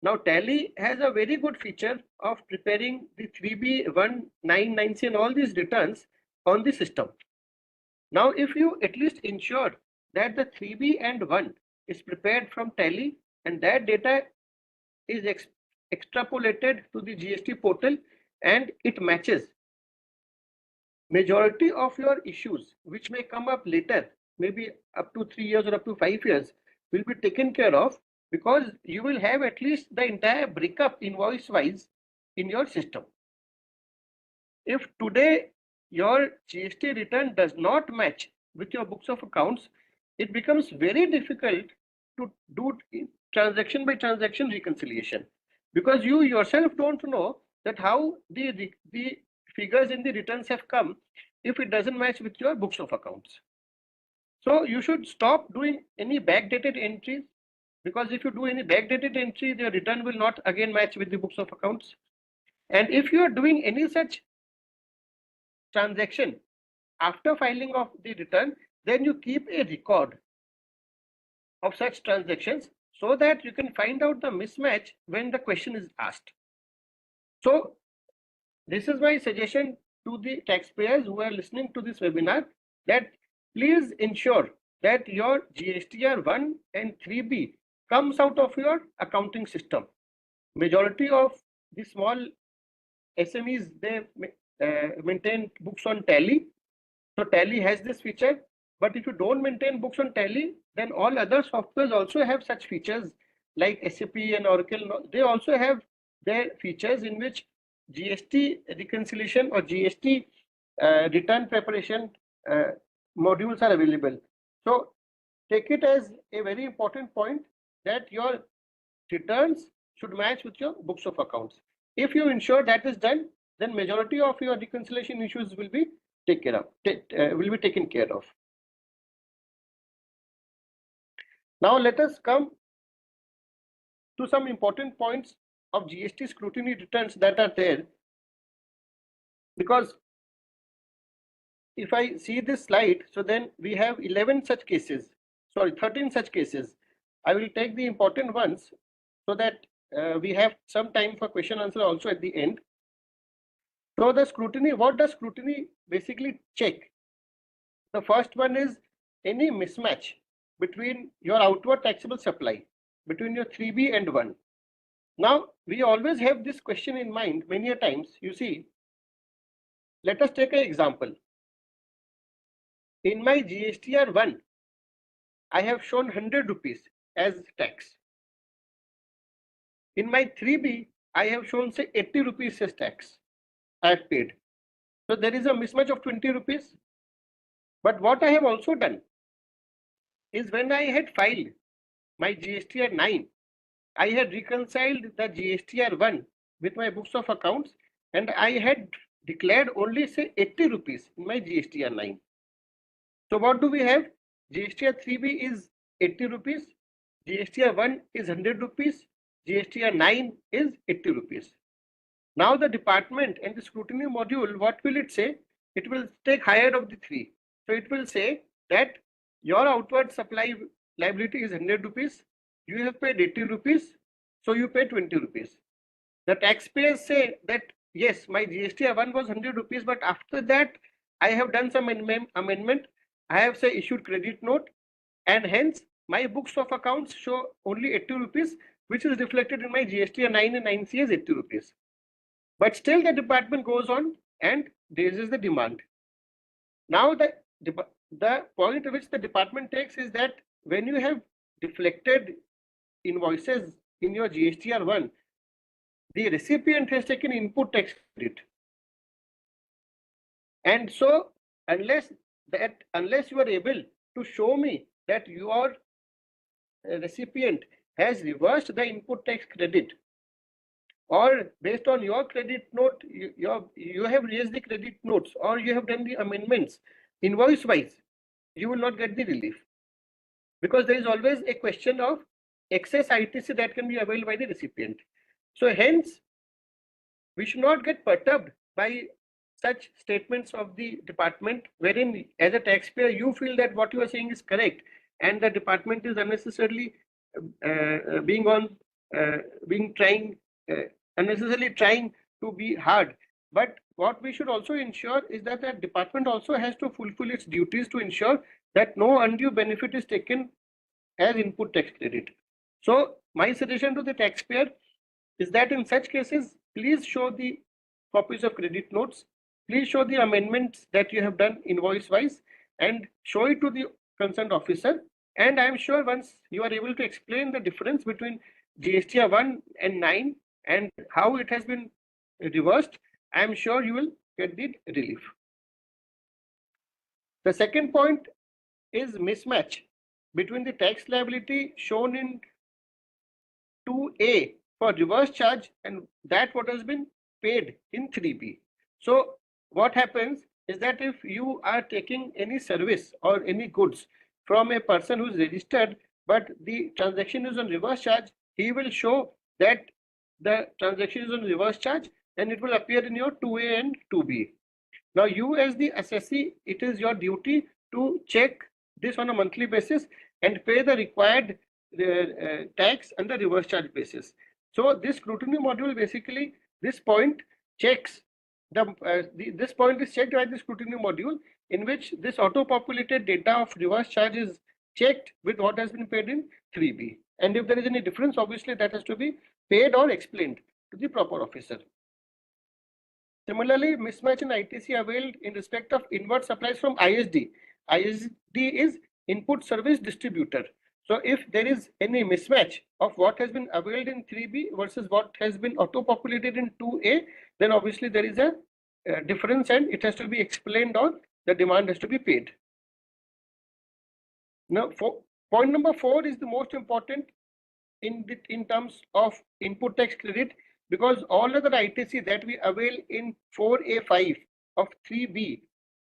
Now, Tally has a very good feature of preparing the 3B, 1, 9, 9C and all these returns on the system. Now, if you at least ensure that the 3B and 1 is prepared from Tally and that data is extrapolated to the GST portal and it matches, majority of your issues which may come up later, maybe up to 3 years or up to 5 years, will be taken care of, because you will have at least the entire breakup invoice wise in your system. If today your GST return does not match with your books of accounts, it becomes very difficult to do transaction by transaction reconciliation, because you yourself don't know that how the figures in the returns have come if it doesn't match with your books of accounts. So you should stop doing any backdated entries, because if you do any backdated entry, the return will not again match with the books of accounts. And if you are doing any such transaction after filing of the return, then you keep a record of such transactions so that you can find out the mismatch when the question is asked. So this is my suggestion to the taxpayers who are listening to this webinar, that please ensure that your GSTR 1 and 3B comes out of your accounting system. Majority of the small SMEs, they maintain books on Tally. So Tally has this feature, but if you don't maintain books on Tally, then all other softwares also have such features like SAP and Oracle. They also have their features in which GST reconciliation or GST return preparation modules are available. So take it as a very important point that your returns should match with your books of accounts. If you ensure that is done, then majority of your reconciliation issues will be taken care of. Now let us come to some important points of GST scrutiny returns that are there, because if I see this slide, so then we have 13 such cases. I will take the important ones so that we have some time for question answer also at the end. So the scrutiny, what does scrutiny basically check? The first one is any mismatch between your outward taxable supply, between your 3B and 1. Now, we always have this question in mind many a times. You see, let us take an example. In my GSTR 1, I have shown 100 rupees as tax. In my 3B, I have shown say 80 rupees as tax I have paid. So there is a mismatch of 20 rupees. But what I have also done is when I had filed my GSTR 9, I had reconciled the GSTR 1 with my books of accounts, and I had declared only say 80 rupees in my GSTR 9. So what do we have? GSTR 3B is 80 rupees, GSTR 1 is 100 rupees, GSTR 9 is 80 rupees. Now the department and the scrutiny module, what will it say? It will take higher of the three. So it will say that your outward supply liability is 100 rupees. You have paid 80 rupees. So you pay 20 rupees. The taxpayers say that yes, my GST 1 was 100 rupees, but after that I have done some amendment. I have say issued credit note, and hence my books of accounts show only 80 rupees, which is reflected in my GST 9 and 9C as 80 rupees. But still the department goes on and raises the demand. Now the point which the department takes is that when you have deflected invoices in your GSTR 1, the recipient has taken input tax credit. And so unless you are able to show me that your recipient has reversed the input tax credit, or based on your credit note, you have raised the credit notes, or you have done the amendments invoice wise, you will not get the relief, because there is always a question of excess ITC that can be availed by the recipient. So hence, we should not get perturbed by such statements of the department, wherein as a taxpayer you feel that what you are saying is correct, and the department is unnecessarily unnecessarily trying to be hard. But what we should also ensure is that the department also has to fulfill its duties to ensure that no undue benefit is taken as input tax credit. So my suggestion to the taxpayer is that in such cases, please show the copies of credit notes, please show the amendments that you have done invoice wise, and show it to the concerned officer. And I am sure once you are able to explain the difference between GSTR 1 and 9 and how it has been reversed, I am sure you will get the relief. The second point is mismatch between the tax liability shown in 2A for reverse charge and that what has been paid in 3B. So what happens is that if you are taking any service or any goods from a person who is registered, but the transaction is on reverse charge, he will show that the transaction is on reverse charge and it will appear in your 2A and 2B. Now you as the assessee, it is your duty to check this on a monthly basis and pay the required tax under reverse charge basis. So this scrutiny module, basically this point checks this point is checked by the scrutiny module, in which this auto-populated data of reverse charge is checked with what has been paid in 3B. And if there is any difference, obviously that has to be paid or explained to the proper officer. Similarly, mismatch in ITC availed in respect of inward supplies from ISD. ISD is Input Service Distributor. So if there is any mismatch of what has been availed in 3B versus what has been auto-populated in 2A, then obviously there is a difference and it has to be explained or the demand has to be paid. Now, point number 4 is the most important in terms of input tax credit, because all other ITC that we avail in 4A5 of 3B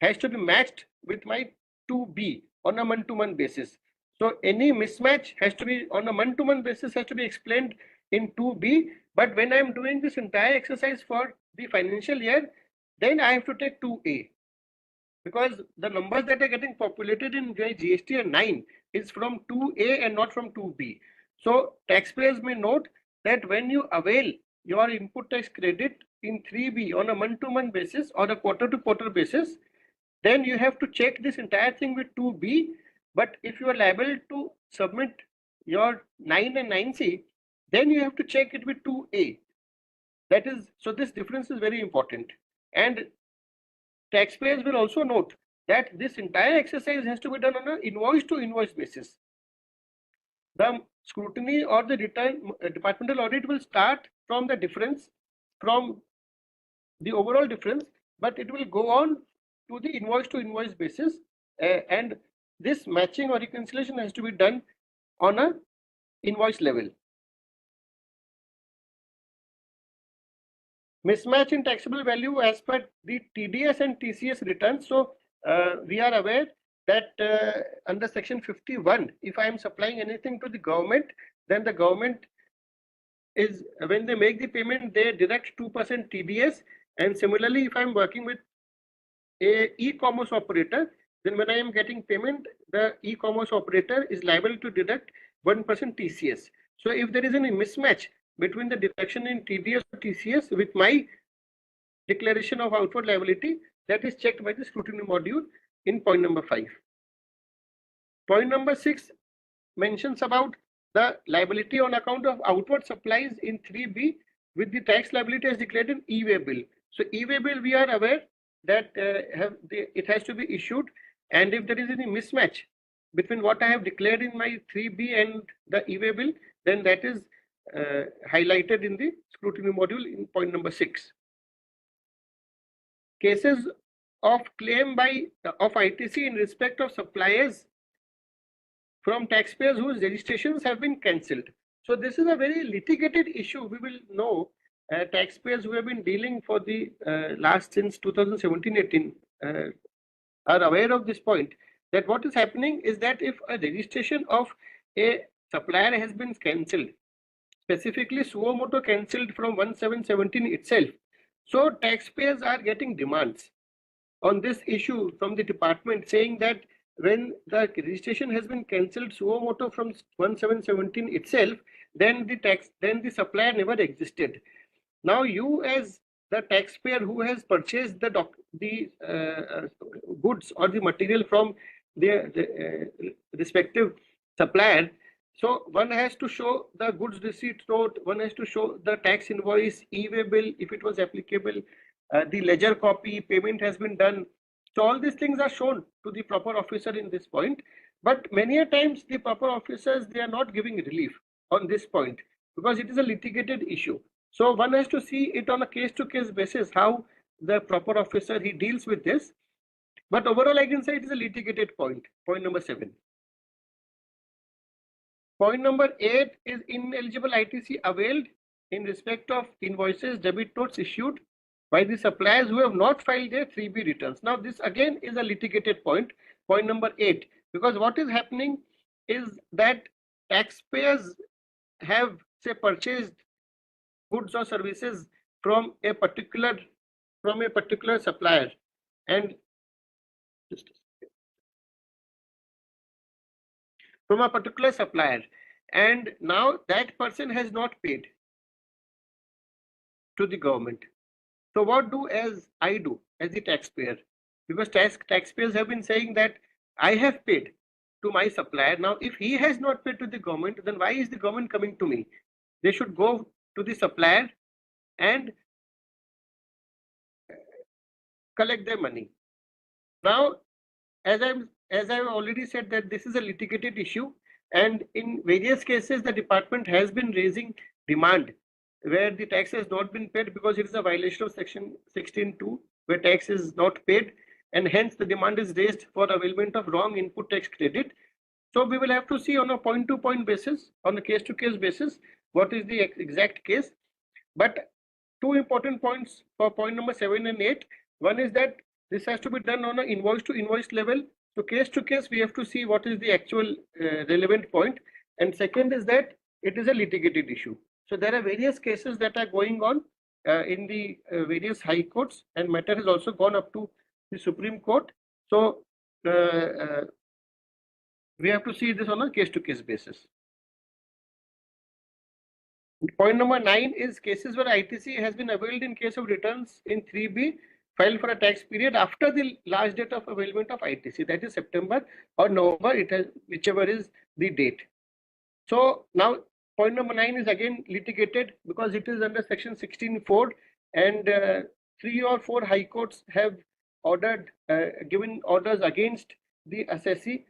has to be matched with my 2B on a month-to-month basis. So any mismatch has to be on a month-to-month basis, has to be explained in 2B. But when I am doing this entire exercise for the financial year, then I have to take 2A, because the numbers that are getting populated in GST 9 is from 2A and not from 2B. So taxpayers may note that when you avail your input tax credit in 3B on a month-to-month basis or a quarter-to-quarter basis, then you have to check this entire thing with 2B. But if you are liable to submit your 9 and 9C, then you have to check it with 2A. That is, so this difference is very important. And taxpayers will also note that this entire exercise has to be done on an invoice-to-invoice basis. The scrutiny or the departmental audit will start from the difference, from the overall difference, but it will go on to the invoice-to-invoice basis, and this matching or reconciliation has to be done on a invoice level. Mismatch in taxable value as per the TDS and TCS returns. So we are aware that under section 51, if I am supplying anything to the government, then the government is when they make the payment, they deduct 2% TDS. And similarly, if I'm working with a e-commerce operator, then when I am getting payment, the e-commerce operator is liable to deduct 1% TCS. So if there is any mismatch between the deduction in TDS or TCS with my declaration of outward liability, that is checked by the scrutiny module in point number 5. Point number 6 mentions about the liability on account of outward supplies in 3B with the tax liability as declared in e-way bill. So e-way bill, we are aware that it has to be issued, and if there is any mismatch between what I have declared in my 3B and the e-way bill, then that is highlighted in the scrutiny module in point number 6. Cases of claim of ITC in respect of suppliers from taxpayers whose registrations have been cancelled. So this is a very litigated issue. We will know taxpayers who have been dealing for the last since 2017-18 are aware of this point, that what is happening is that if a registration of a supplier has been cancelled, specifically suo motu cancelled from 1/7/17 itself, so taxpayers are getting demands on this issue from the department, saying that when the registration has been cancelled suo motu from 1/7/17 itself, then the supplier never existed. Now you, as the taxpayer who has purchased the goods or the material from the respective supplier, so one has to show the goods receipt note, one has to show the tax invoice, e-way bill if it was applicable, the ledger copy, payment has been done. So all these things are shown to the proper officer in this point. But many a times the proper officers, they are not giving relief on this point because it is a litigated issue. So one has to see it on a case-to-case basis how the proper officer he deals with this. But overall, I can say it is a litigated point. Point number 7. Point number 8 is ineligible ITC availed in respect of invoices, debit notes issued by the suppliers who have not filed their 3B returns. Now this again is a litigated point, point number 8, because what is happening is that taxpayers have, say, purchased goods or services from a particular supplier, and from a particular supplier, and now that person has not paid to the government. So what do I do as the taxpayer? Because taxpayers have been saying that I have paid to my supplier. Now, if he has not paid to the government, then why is the government coming to me? They should go to the supplier and collect their money. Now, as I've already said, that this is a litigated issue, and in various cases the department has been raising demand where the tax has not been paid because it is a violation of section 16(2) where tax is not paid, and hence the demand is raised for availment of wrong input tax credit. So we will have to see on a point-to-point basis, on a case-to-case basis, what is the exact case. But two important points for point number 7 and 8. One is that this has to be done on an invoice-to-invoice level. So case-to-case, we have to see what is the actual relevant point. And second is that it is a litigated issue. So there are various cases that are going on in the various high courts, and matter has also gone up to the Supreme Court. So we have to see this on a case-to-case basis. Point number 9 is cases where ITC has been availed in case of returns in 3B filed for a tax period after the last date of availment of ITC, that is September or November, it has whichever is the date. So now point number 9 is again litigated because it is under section 16(4), and 3 or 4 high courts have ordered given orders against the assessee,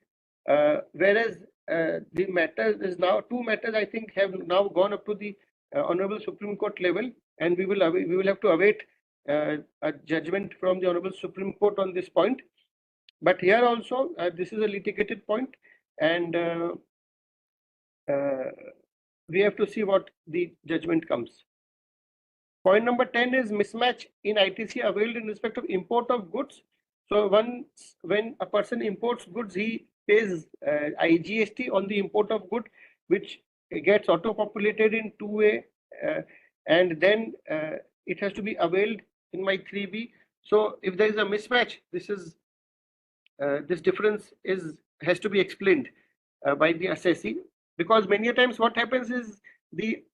whereas the matter is now 2 matters I think have now gone up to the Honorable Supreme Court level, and we will have to await a judgment from the Honorable Supreme Court on this point. But here also this is a litigated point, and we have to see what the judgment comes. Point number 10 is mismatch in ITC availed in respect of import of goods. So when a person imports goods, he pays GST on the import of good, which gets auto-populated in 2A and then it has to be availed in my 3B. So if there is a mismatch, this difference has to be explained by the assessee, because many times what happens is the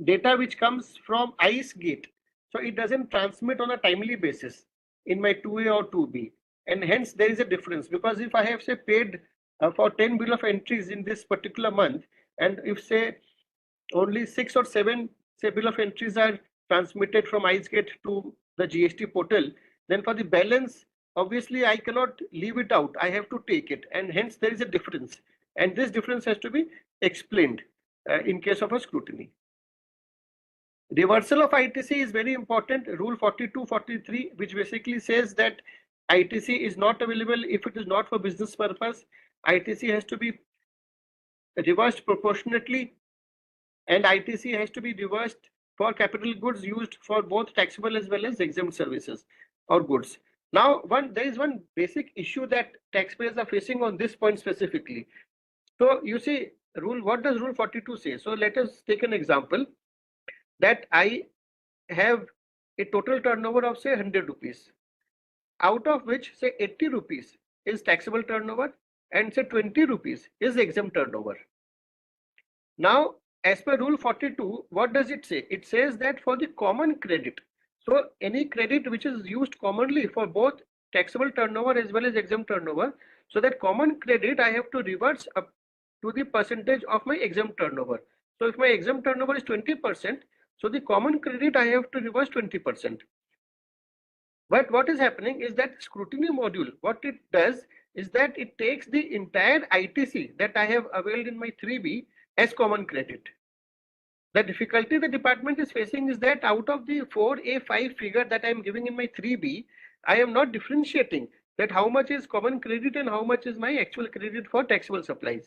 data which comes from ICE gate, so it doesn't transmit on a timely basis in my 2A or 2B, and hence there is a difference. Because if I have say paid for 10 bill of entries in this particular month, and if say only 6 or 7 say bill of entries are transmitted from ICE gate to the GST portal, then for the balance, obviously I cannot leave it out, I have to take it, and hence there is a difference, and this difference has to be explained in case of a scrutiny. Reversal of ITC is very important. Rule 4243, which basically says that ITC is not available if it is not for business purpose. ITC has to be reversed proportionately, and ITC has to be reversed for capital goods used for both taxable as well as exempt services or goods. Now, there is one basic issue that taxpayers are facing on this point specifically. So you see, what does Rule 42 say? So let us take an example that I have a total turnover of say 100 rupees, out of which say 80 rupees is taxable turnover and say 20 rupees is exempt turnover. Now, as per Rule 42, what does it say? It says that for the common credit, so any credit which is used commonly for both taxable turnover as well as exempt turnover, so that common credit I have to reverse up to the percentage of my exempt turnover. So if my exempt turnover is 20%, so the common credit I have to reverse 20%. But what is happening is that scrutiny module, what it does is that it takes the entire ITC that I have availed in my 3B as common credit. The difficulty the department is facing is that out of the 4A5 figure that I am giving in my 3B, I am not differentiating that how much is common credit and how much is my actual credit for taxable supplies.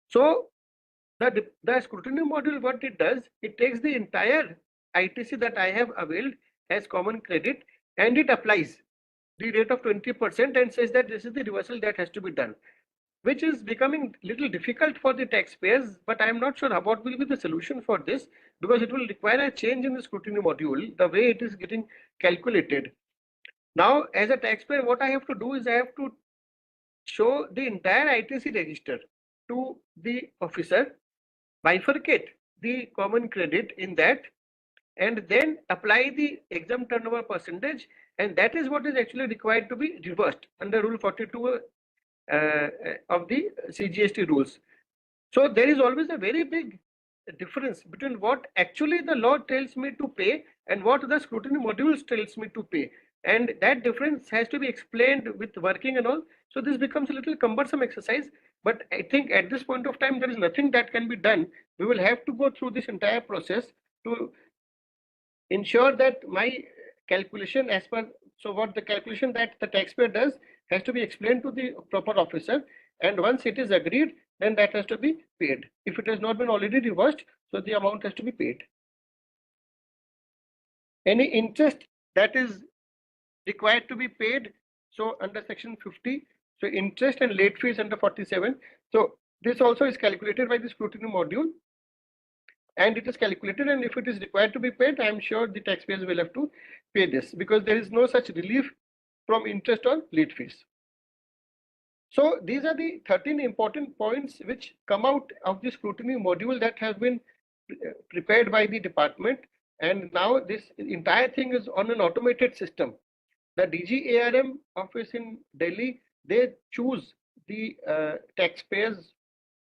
So the scrutiny module, what it does, it takes the entire ITC that I have availed as common credit and it applies the rate of 20% and says that this is the reversal that has to be done, which is becoming little difficult for the taxpayers. But I am not sure what will be the solution for this, because it will require a change in the scrutiny module, the way it is getting calculated. Now, as a taxpayer, what I have to do is I have to show the entire ITC register to the officer, bifurcate the common credit in that, and then apply the exempt turnover percentage, and that is what is actually required to be reversed under Rule 42 of the CGST rules. So there is always a very big difference between what actually the law tells me to pay and what the scrutiny modules tells me to pay, and that difference has to be explained with working and all. So this becomes a little cumbersome exercise, but I think at this point of time there is nothing that can be done. We will have to go through this entire process to ensure that my calculation as per, so what the calculation that the taxpayer does has to be explained to the proper officer, and once it is agreed, then that has to be paid. If it has not been already reversed, so the amount has to be paid. Any interest that is required to be paid, so under section 50, so interest and late fees under 47, so this also is calculated by the scrutiny module, and it is calculated, and if it is required to be paid, I am sure the taxpayers will have to pay this, because there is no such relief from interest or late fees. So these are the 13 important points which come out of the scrutiny module that has been prepared by the department, and now this entire thing is on an automated system. The DGARM office in Delhi, they choose the taxpayers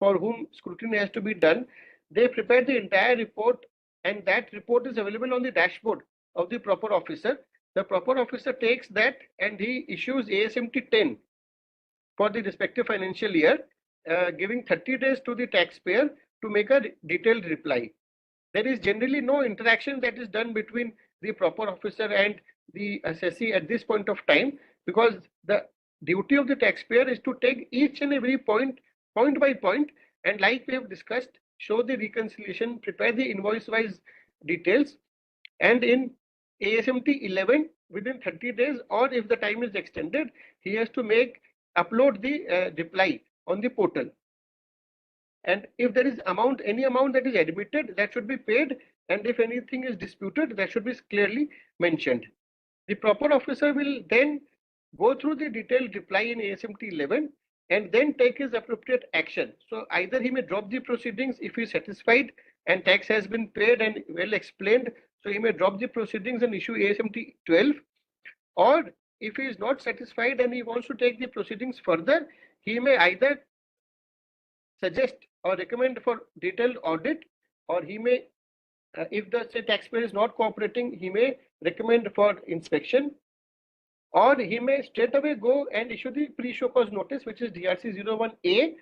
for whom scrutiny has to be done. They prepare the entire report, and that report is available on the dashboard of the proper officer. The proper officer takes that and he issues ASMT 10 for the respective financial year, giving 30 days to the taxpayer to make a detailed reply. There is generally no interaction that is done between the proper officer and the assessee at this point of time, because the duty of the taxpayer is to take each and every point by point, and like we have discussed, show the reconciliation, prepare the invoice-wise details, and in ASMT 11 within 30 days, or if the time is extended, he has to upload the reply on the portal. And if there is any amount that is admitted, that should be paid. And if anything is disputed, that should be clearly mentioned. The proper officer will then go through the detailed reply in ASMT 11 and then take his appropriate action. So either he may drop the proceedings if he is satisfied and tax has been paid and well explained. So he may drop the proceedings and issue ASMT 12, or if he is not satisfied and he wants to take the proceedings further, he may either suggest or recommend for detailed audit, or he may, if the taxpayer is not cooperating, he may recommend for inspection, or he may straight away go and issue the pre-show cause notice, which is DRC 01A.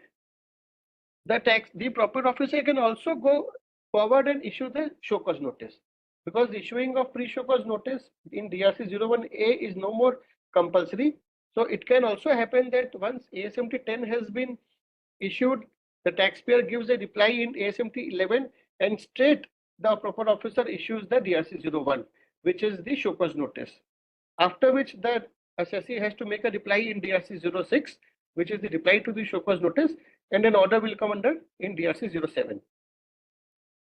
The proper officer can also go forward and issue the show cause notice, because the issuing of pre-show cause notice in DRC 01A is no more compulsory. So it can also happen that once ASMT 10 has been issued, the taxpayer gives a reply in ASMT 11 and straight the proper officer issues the DRC 01, which is the show cause notice. After which the assessee has to make a reply in DRC 06, which is the reply to the show cause notice, and an order will come under in DRC 07.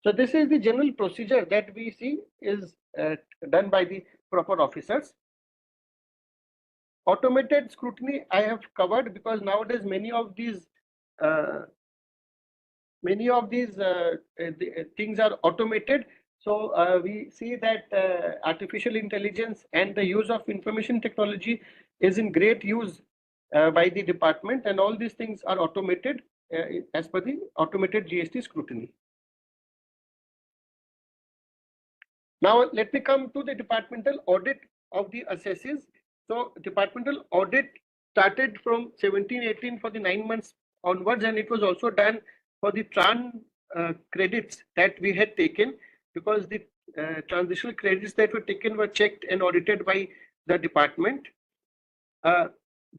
So this is the general procedure that we see is done by the proper officers. Automated scrutiny I have covered, because nowadays many of these things are automated. So we see that artificial intelligence and the use of information technology is in great use by the department, and all these things are automated as per the automated GST scrutiny. Now let me come to the departmental audit of the assessees. So departmental audit started from 17-18 for the 9 months onwards, and it was also done for the credits that we had taken, because the transitional credits that were taken were checked and audited by the department.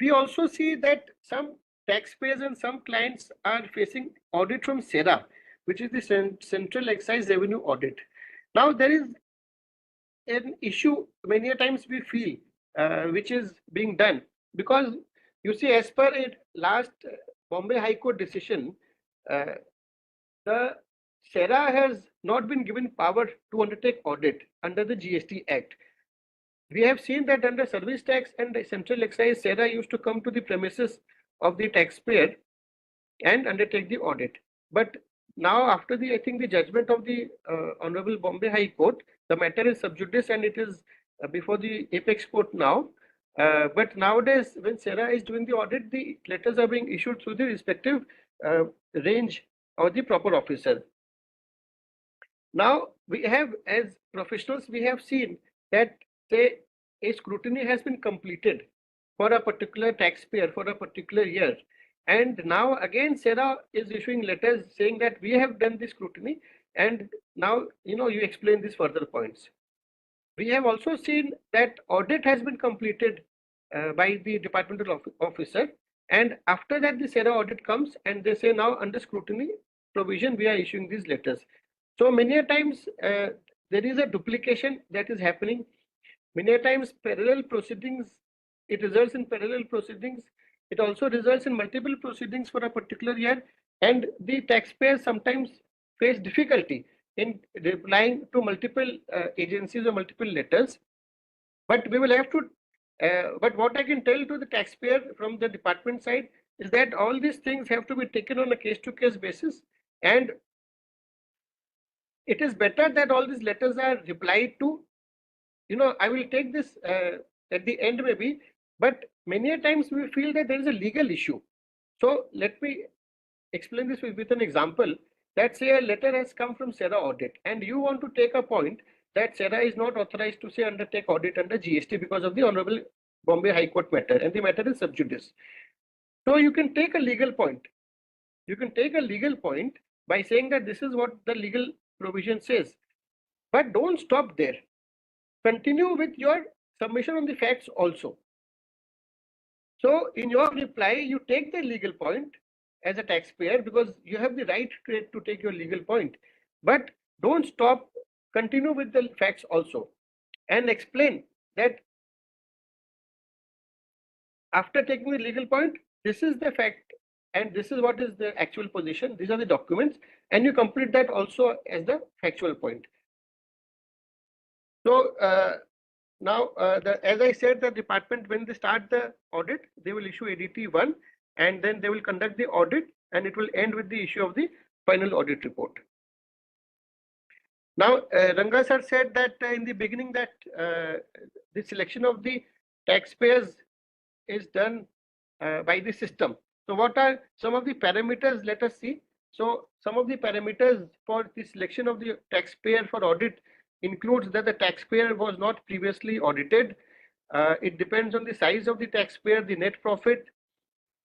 We also see that some taxpayers and some clients are facing audit from CERA, which is the Central Excise Revenue Audit. Now there is an issue many a times we feel which is being done, because you see, as per a last Bombay High Court decision, the CERA has not been given power to undertake audit under the GST Act. We have seen that under service tax and the central excise, CERA used to come to the premises of the taxpayer and undertake the audit. But now, after the, I think, the judgment of the Honorable Bombay High Court, the matter is sub judice and it is before the apex court now. But nowadays, when CERA is doing the audit, the letters are being issued through the respective range or the proper officer. Now, we have, as professionals, we have seen that, say, a scrutiny has been completed for a particular taxpayer for a particular year. And now again, CERA is issuing letters saying that we have done the scrutiny, and now, you explain these further points. We have also seen that audit has been completed by the departmental officer, and after that the CERA audit comes and they say now under scrutiny provision we are issuing these letters. So many a times there is a duplication that is happening. Many a times parallel proceedings, it results in parallel proceedings. It also results in multiple proceedings for a particular year, and the taxpayers sometimes face difficulty in replying to multiple agencies or multiple letters. But we will have to, but what I can tell to the taxpayer from the department side is that all these things have to be taken on a case-to-case basis, and it is better that all these letters are replied to. I will take this at the end maybe, but many a times we feel that there is a legal issue. So let me explain this with an example. That say a letter has come from CERA audit, and you want to take a point that CERA is not authorized to say undertake audit under GST because of the Honorable Bombay High Court matter, and the matter is sub judice. So you can take a legal point. You can take a legal point by saying that this is what the legal provision says, but don't stop there. Continue with your submission on the facts also. So in your reply, you take the legal point as a taxpayer because you have the right to take your legal point, but don't stop, continue with the facts also and explain that after taking the legal point, this is the fact and this is what is the actual position. These are the documents, and you complete that also as the factual point. So now, as I said, the department, when they start the audit, they will issue ADT 1, and then they will conduct the audit, and it will end with the issue of the final audit report. Now, Ranga sir said that in the beginning that the selection of the taxpayers is done by the system. So what are some of the parameters? Let us see. So some of the parameters for the selection of the taxpayer for audit includes that the taxpayer was not previously audited. It depends on the size of the taxpayer, the net profit,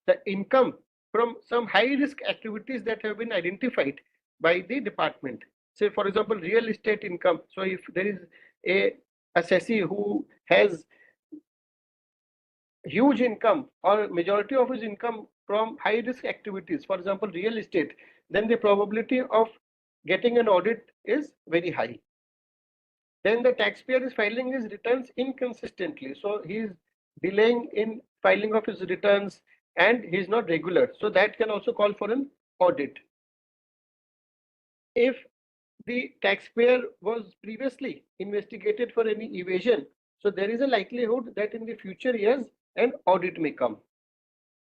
the income from some high risk activities that have been identified by the department. Say, for example, real estate income. So if there is a assessee who has huge income or majority of his income from high risk activities, for example, real estate, then the probability of getting an audit is very high. Then the taxpayer is filing his returns inconsistently. So he is delaying in filing of his returns and he is not regular. So that can also call for an audit. If the taxpayer was previously investigated for any evasion, so there is a likelihood that in the future years an audit may come.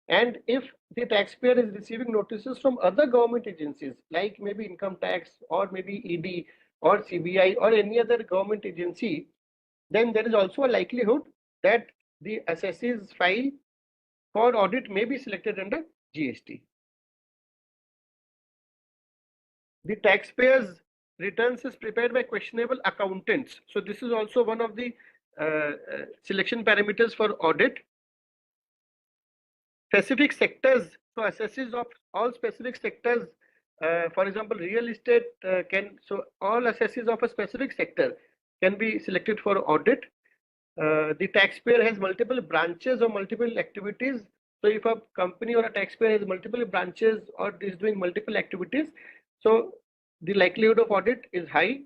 And if the taxpayer is receiving notices from other government agencies, like maybe income tax or maybe ED or CBI or any other government agency, then there is also a likelihood that the assessee's file for audit may be selected under GST. The taxpayer's returns is prepared by questionable accountants. So this is also one of the selection parameters for audit. Specific sectors, so assessees of all specific sectors, for example, real estate so all assessees of a specific sector can be selected for audit. The taxpayer has multiple branches or multiple activities. So if a company or a taxpayer has multiple branches or is doing multiple activities, so the likelihood of audit is high.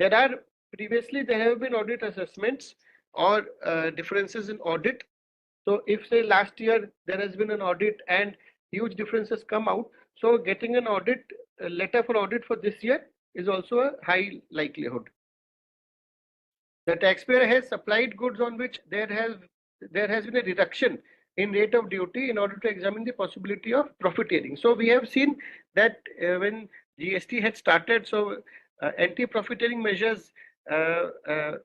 There have been audit assessments or differences in audit. So if say last year there has been an audit and huge differences come out, so getting an audit letter for audit for this year is also a high likelihood. The taxpayer has supplied goods on which there has been a reduction in rate of duty in order to examine the possibility of profiteering. So we have seen that when GST had started, so anti-profiteering measures, the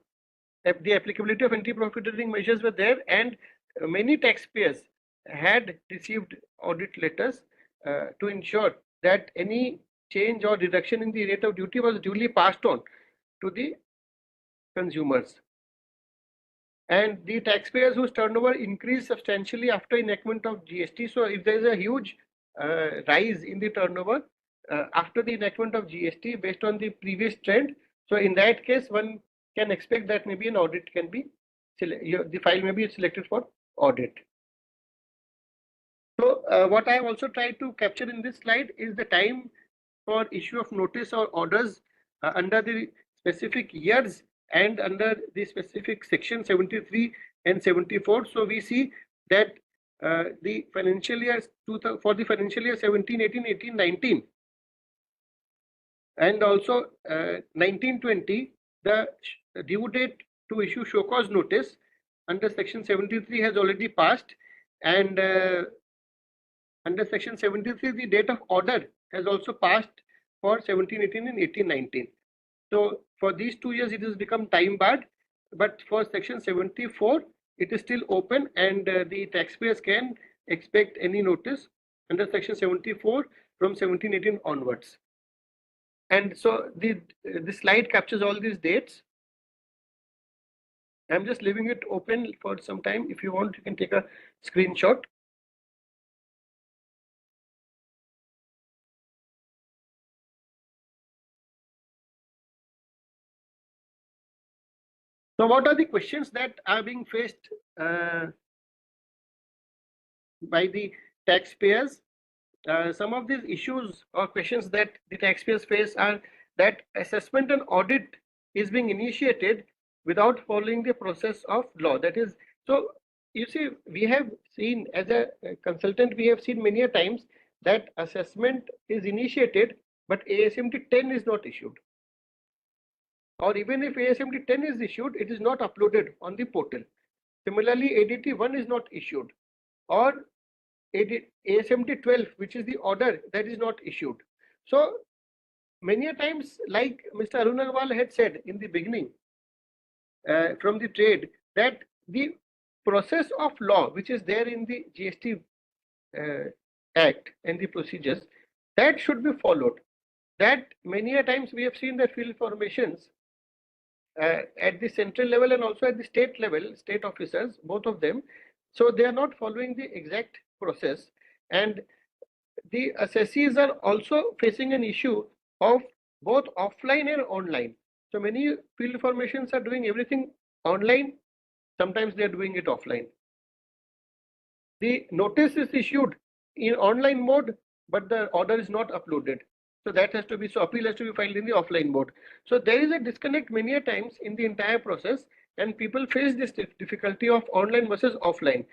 applicability of anti-profiteering measures were there, and many taxpayers had received audit letters to ensure that any change or reduction in the rate of duty was duly passed on to the consumers. And the taxpayers whose turnover increased substantially after enactment of GST. So if there is a huge rise in the turnover after the enactment of GST based on the previous trend, so in that case one can expect that maybe an audit can be, the file may be selected for audit. So what I have also tried to capture in this slide is the time for issue of notice or orders under the specific years and under the specific section 73 and 74. So we see that the financial year for the financial year 17, 18, 18, 19 and also 19, 20, the due date to issue show cause notice under section 73 has already passed, and under section 73 the date of order has also passed for 17, 18 and 18, 19. So for these 2 years it has become time barred, but for section 74 it is still open, and the taxpayers can expect any notice under section 74 from 17, 18 onwards. And so the slide captures all these dates. I'm just leaving it open for some time. If you want, you can take a screenshot. So what are the questions that are being faced by the taxpayers? Some of these issues or questions that the taxpayers face are that assessment and audit is being initiated without following the process of law. That is, so you see, we have seen as a consultant, we have seen many a times that assessment is initiated, but ASMT 10 is not issued. Or even if ASMT 10 is issued, it is not uploaded on the portal. Similarly, ADT 1 is not issued, or ASMT 12, which is the order, that is not issued. So many a times, like Mr. Arun Agarwal had said in the beginning from the trade, that the process of law which is there in the GST Act and the procedures, that should be followed. That many a times we have seen that field formations at the central level and also at the state level, state officers, both of them, so they are not following the exact process, and the assessees are also facing an issue of both offline and online. So many field formations are doing everything online, sometimes they are doing it offline. The notice is issued in online mode, but the order is not uploaded. So that has to be, so appeal has to be filed in the offline mode. So there is a disconnect many a times in the entire process, and people face this difficulty of online versus offline.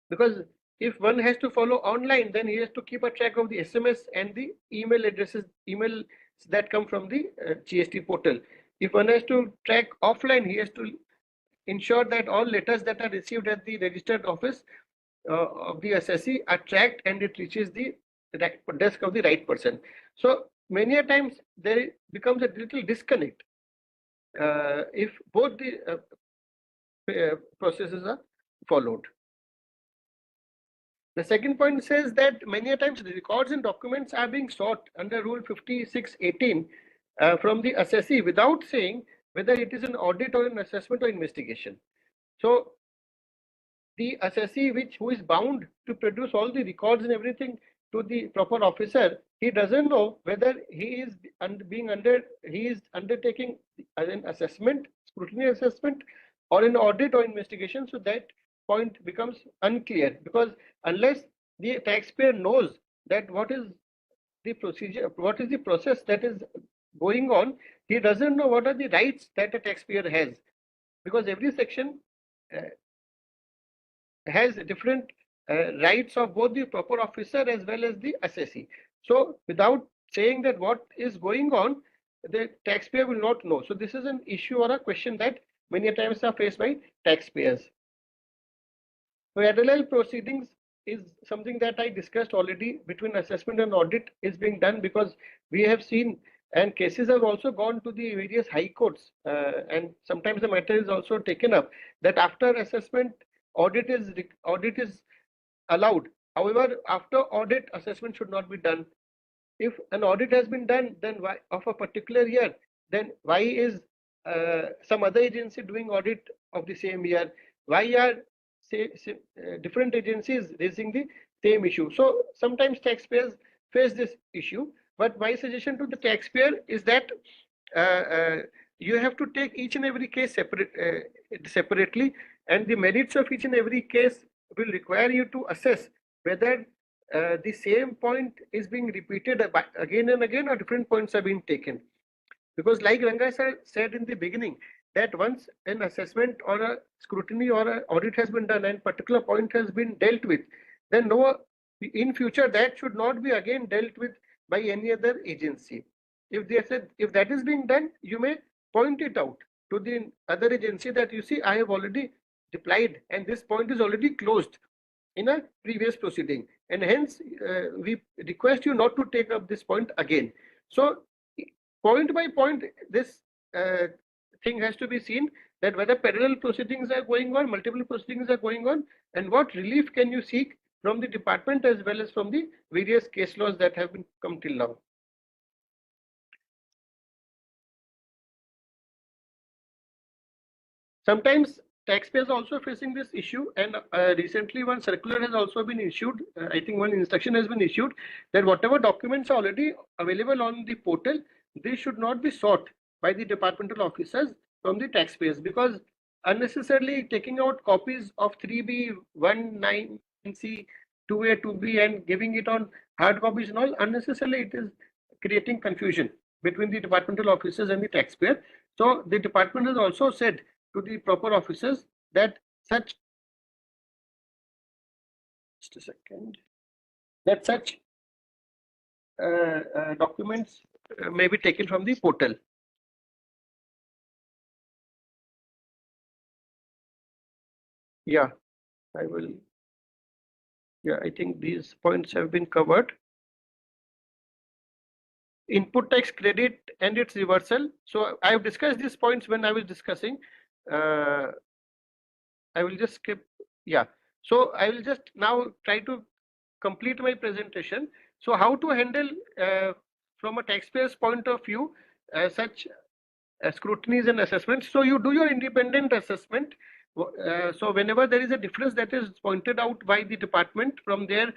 Because if one has to follow online, then he has to keep a track of the SMS and the email addresses, emails that come from the GST portal. If one has to track offline, he has to ensure that all letters that are received at the registered office of the assessee are tracked and it reaches the desk of the right person. So many a times there becomes a little disconnect if both the processes are followed. The second point says that many a times the records and documents are being sought under Rule 5618 from the assessee without saying whether it is an audit or an assessment or investigation. So the assessee who is bound to produce all the records and everything to the proper officer, he doesn't know whether he is undertaking an assessment, scrutiny assessment, or an audit or investigation. So that point becomes unclear, because unless the taxpayer knows that what is the procedure, what is the process that is going on, he doesn't know what are the rights that a taxpayer has, because every section has different rights of both the proper officer as well as the assessee. So without saying that what is going on, the taxpayer will not know. So this is an issue or a question that many times are faced by taxpayers. Parallel proceedings is something that I discussed already between assessment and audit is being done, because we have seen, and cases have also gone to the various high courts, and sometimes the matter is also taken up that after assessment, audit is allowed. However, after audit, assessment should not be done. If an audit has been done, then why of a particular year, then why is some other agency doing audit of the same year? Why are different agencies raising the same issue? So sometimes taxpayers face this issue, but my suggestion to the taxpayer is that you have to take each and every case separately, and the merits of each and every case will require you to assess whether the same point is being repeated again and again, or different points are being taken. Because like Ranga said in the beginning, that once an assessment or a scrutiny or an audit has been done and particular point has been dealt with, then in future that should not be again dealt with by any other agency. If they said, if that is being done, you may point it out to the other agency that, you see, I have already replied and this point is already closed in a previous proceeding, and hence we request you not to take up this point again. So point by point, this thing has to be seen, that whether parallel proceedings are going on, multiple proceedings are going on, and what relief can you seek from the department as well as from the various case laws that have been come till now. Sometimes taxpayers are also facing this issue, and recently one circular has also been issued. I think one instruction has been issued that whatever documents are already available on the portal, they should not be sought by the departmental officers from the taxpayers, because unnecessarily taking out copies of 3B, 19C, 2A, 2B and giving it on hard copies and all, unnecessarily it is creating confusion between the departmental officers and the taxpayer. So the department has also said to the proper officers that such Just a second. That such documents may be taken from the portal. Yeah, I will. Yeah, I think these points have been covered. Input tax credit and its reversal. So I have discussed these points when I was discussing. I will just skip. Yeah. So I will just now try to complete my presentation. So how to handle from a taxpayer's point of view such scrutinies and assessments. So you do your independent assessment. So whenever there is a difference that is pointed out by the department from their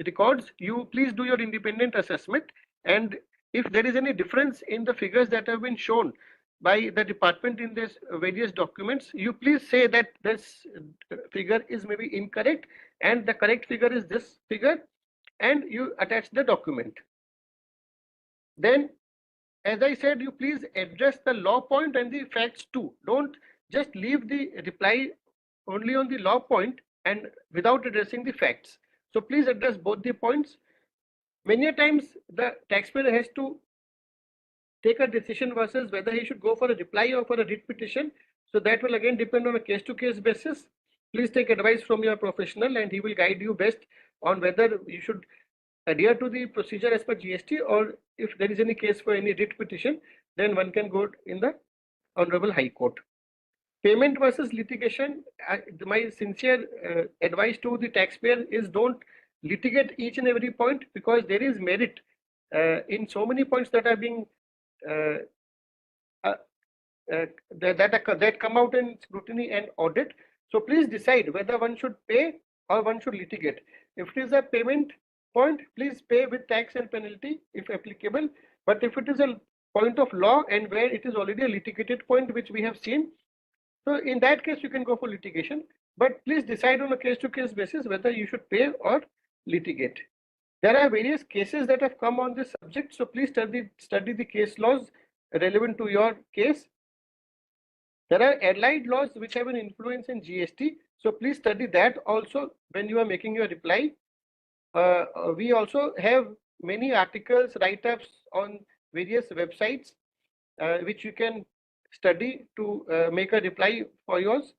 records, you please do your independent assessment. And if there is any difference in the figures that have been shown by the department in this various documents, you please say that this figure is maybe incorrect and the correct figure is this figure, and you attach the document. Then, as I said, you please address the law point and the facts too. Don't just leave the reply only on the law point and without addressing the facts. So please address both the points. Many times the taxpayer has to take a decision versus whether he should go for a reply or for a writ petition. So that will again depend on a case-to-case basis. Please take advice from your professional and he will guide you best on whether you should adhere to the procedure as per GST, or if there is any case for any writ petition, then one can go in the Honorable High Court. Payment versus litigation, my sincere advice to the taxpayer is don't litigate each and every point, because there is merit in so many points that are being that come out in scrutiny and audit. So please decide whether one should pay or one should litigate. If it is a payment point, please pay with tax and penalty if applicable. But if it is a point of law and where it is already a litigated point, which we have seen, so in that case you can go for litigation. But please decide on a case-to-case basis whether you should pay or litigate. There are various cases that have come on this subject, so please study the case laws relevant to your case. There are allied laws which have an influence in GST, so please study that also when you are making your reply. We also have many articles, write-ups on various websites which you can study to make a reply for yours.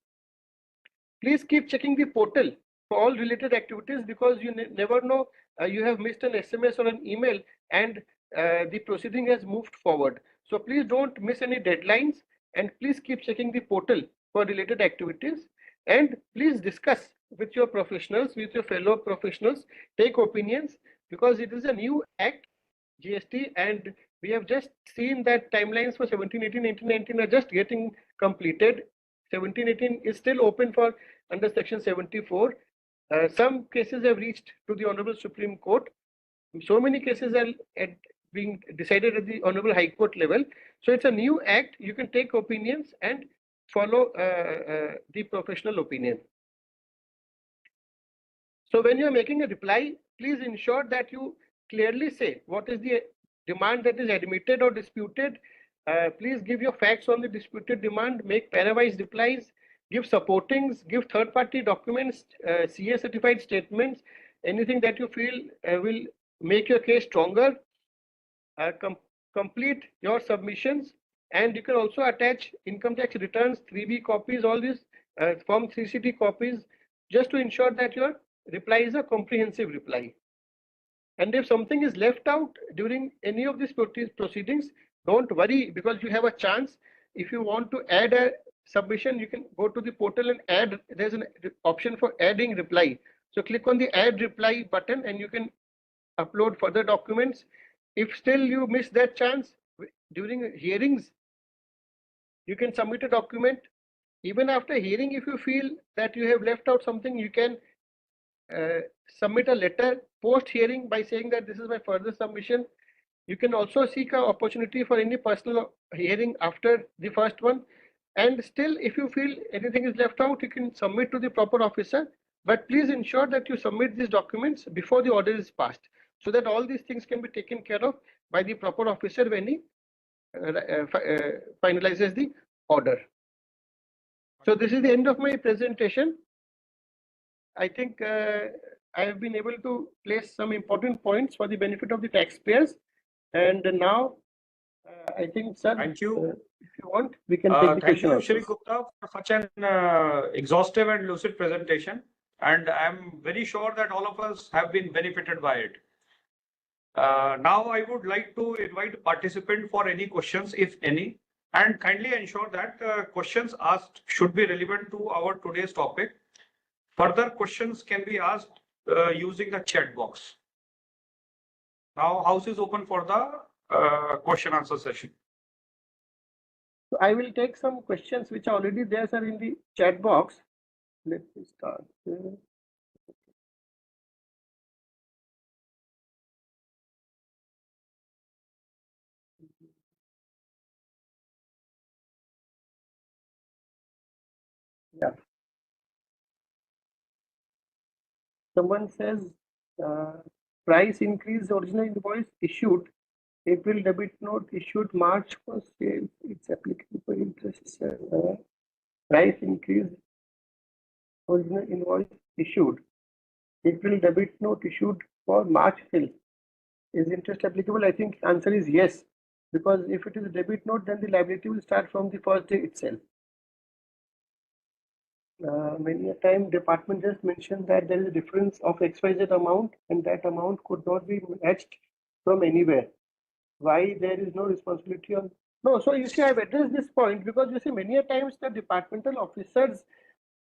Please keep checking the portal for all related activities, because you never know, you have missed an SMS or an email and the proceeding has moved forward. So please don't miss any deadlines, and please keep checking the portal for related activities, and please discuss with your professionals, with your fellow professionals, take opinions, because it is a new act, GST, and we have just seen that timelines for 17, 18, 19, 19 are just getting completed. 17, 18 is still open for under section 74. Some cases have reached to the Honorable Supreme Court. So many cases are being decided at the Honorable High Court level. So it's a new act. You can take opinions and follow the professional opinion. So when you're making a reply, please ensure that you clearly say what is the demand that is admitted or disputed. Please give your facts on the disputed demand, make pair-wise replies, give supportings, give third-party documents, CA certified statements, anything that you feel will make your case stronger. Complete your submissions, and you can also attach income tax returns, 3B copies, all these Form 3CT copies, just to ensure that your reply is a comprehensive reply. And if something is left out during any of these proceedings, don't worry, because you have a chance. If you want to add a submission, you can go to the portal and add. There's an option for adding reply. So click on the add reply button and you can upload further documents. If still you miss that chance during hearings, you can submit a document. Even after hearing, if you feel that you have left out something, you can submit a letter post hearing by saying that this is my further submission. You can also seek an opportunity for any personal hearing after the first one. And still, if you feel anything is left out, you can submit to the proper officer. But please ensure that you submit these documents before the order is passed, so that all these things can be taken care of by the proper officer when he finalizes the order. So this is the end of my presentation. I think I have been able to place some important points for the benefit of the taxpayers. And now, I think, sir, Thank you. if you want, we can take the Thank question. you, Shri Gupta, for such an exhaustive and lucid presentation. And I'm very sure that all of us have been benefited by it. Now I would like to invite participants for any questions, if any, and kindly ensure that questions asked should be relevant to our today's topic. Further questions can be asked using the chat box. Now, house is open for the question answer session. So I will take some questions which are already there, sir, in the chat box. Let me start. Yeah. Someone says price increase original invoice issued April debit note issued March 1st. It's applicable for interest. Price increase original invoice issued April debit note issued for March till. Is interest applicable? I think answer is yes, because if it is a debit note, then the liability will start from the first day itself. Many a time department just mentioned that there is a difference of XYZ amount and that amount could not be matched from anywhere. Why there is no responsibility on? No, so you see, I've addressed this point because you see many a times the departmental officers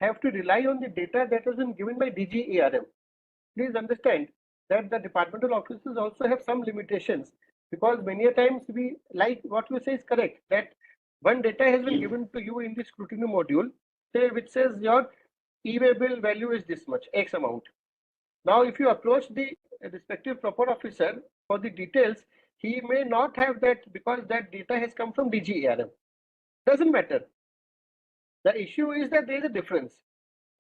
have to rely on the data that has been given by DGARM. Please understand that the departmental officers also have some limitations, because many a times we, like what you say is correct, that one data has been given to you in the scrutiny module, say, which says your e-way-bill value is this much, X amount. Now, if you approach the respective proper officer for the details, he may not have that because that data has come from DGARM. Doesn't matter. The issue is that there is a difference.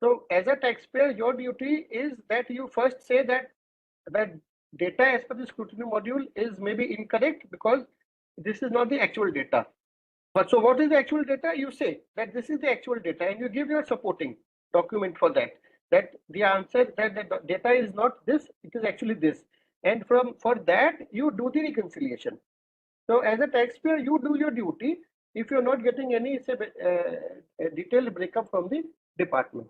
So as a taxpayer, your duty is that you first say that data as per the scrutiny module is maybe incorrect because this is not the actual data. But so what is the actual data? You say that this is the actual data and you give your supporting document for that. That the answer that the data is not this, it is actually this. And for that, you do the reconciliation. So as a taxpayer, you do your duty if you're not getting any say, detailed breakup from the department.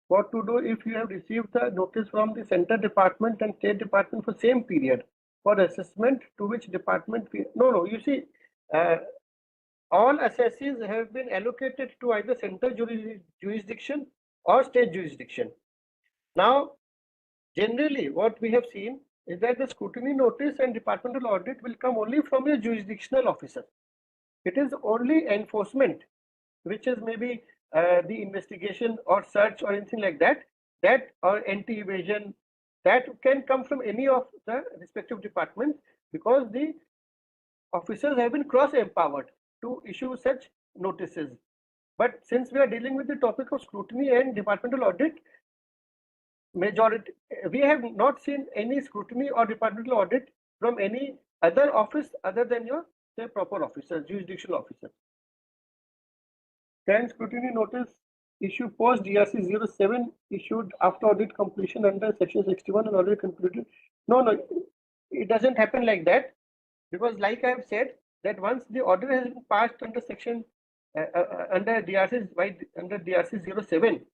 What to do if you have received the notice from the center department and state department for same period for assessment to which department? No, you see, all assessees have been allocated to either center jurisdiction or state jurisdiction. Now, generally, what we have seen is that the scrutiny notice and departmental audit will come only from your jurisdictional officer. It is only enforcement, which is maybe the investigation or search or anything like that, or anti-evasion, that can come from any of the respective departments, because the officers have been cross-empowered to issue such notices. But since we are dealing with the topic of scrutiny and departmental audit, majority, we have not seen any scrutiny or departmental audit from any other office other than your say proper officer, jurisdictional officer. Can scrutiny notice issue post DRC 07 issued after audit completion under section 61 and audit concluded? No, it doesn't happen like that, because like I have said, that once the order has been passed under section under DRC 07,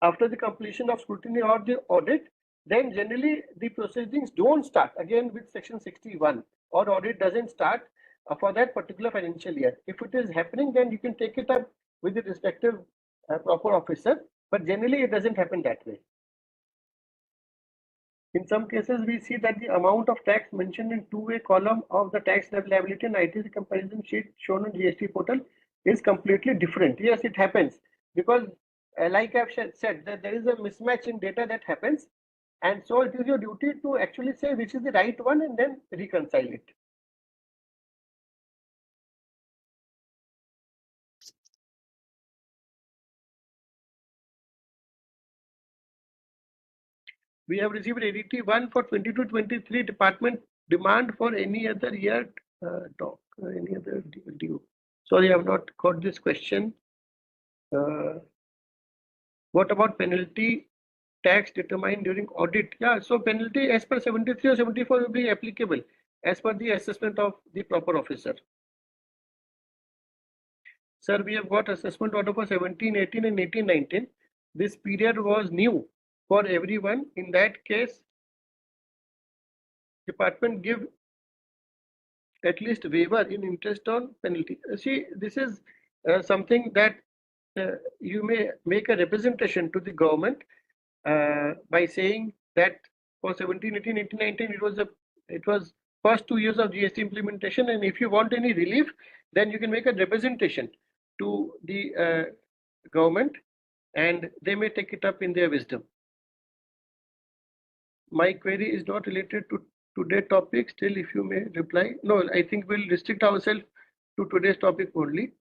after the completion of scrutiny or the audit, then generally the proceedings don't start again with section 61, or audit doesn't start for that particular financial year. If it is happening, then you can take it up with the respective proper officer, but generally it doesn't happen that way. In some cases, we see that the amount of tax mentioned in two-way column of the tax liability and ITC comparison sheet shown on GST portal is completely different. Yes, it happens because like I've said, that there is a mismatch in data that happens, and so it is your duty to actually say which is the right one and then reconcile it. We have received ADT 1 for 22-23 department demand for any other year any other due. Sorry, I have not got this question. What about penalty tax determined during audit? Yeah, so penalty as per 73 or 74 will be applicable as per the assessment of the proper officer. Sir, we have got assessment order for 17, 18 and 18, 19. This period was new for everyone. In that case, department give at least waiver in interest on penalty. See, this is something that you may make a representation to the government by saying that for 17, 18, 18, 19, it was first 2 years of GST implementation, and if you want any relief, then you can make a representation to the government, and they may take it up in their wisdom. My query is not related to today's topic. Still, if you may reply. No, I think we'll restrict ourselves to today's topic only.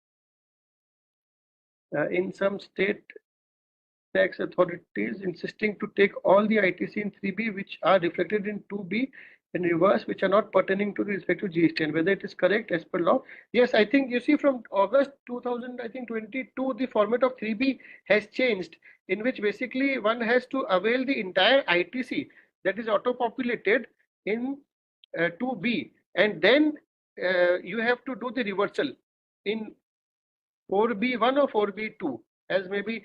In some state tax authorities insisting to take all the ITC in 3B which are reflected in 2B in reverse, which are not pertaining to the respective GST, and whether it is correct as per law. Yes, I think you see from August 2022, the format of 3B has changed, in which basically one has to avail the entire ITC that is auto-populated in 2B, and then you have to do the reversal in 4B1 or 4B2 as maybe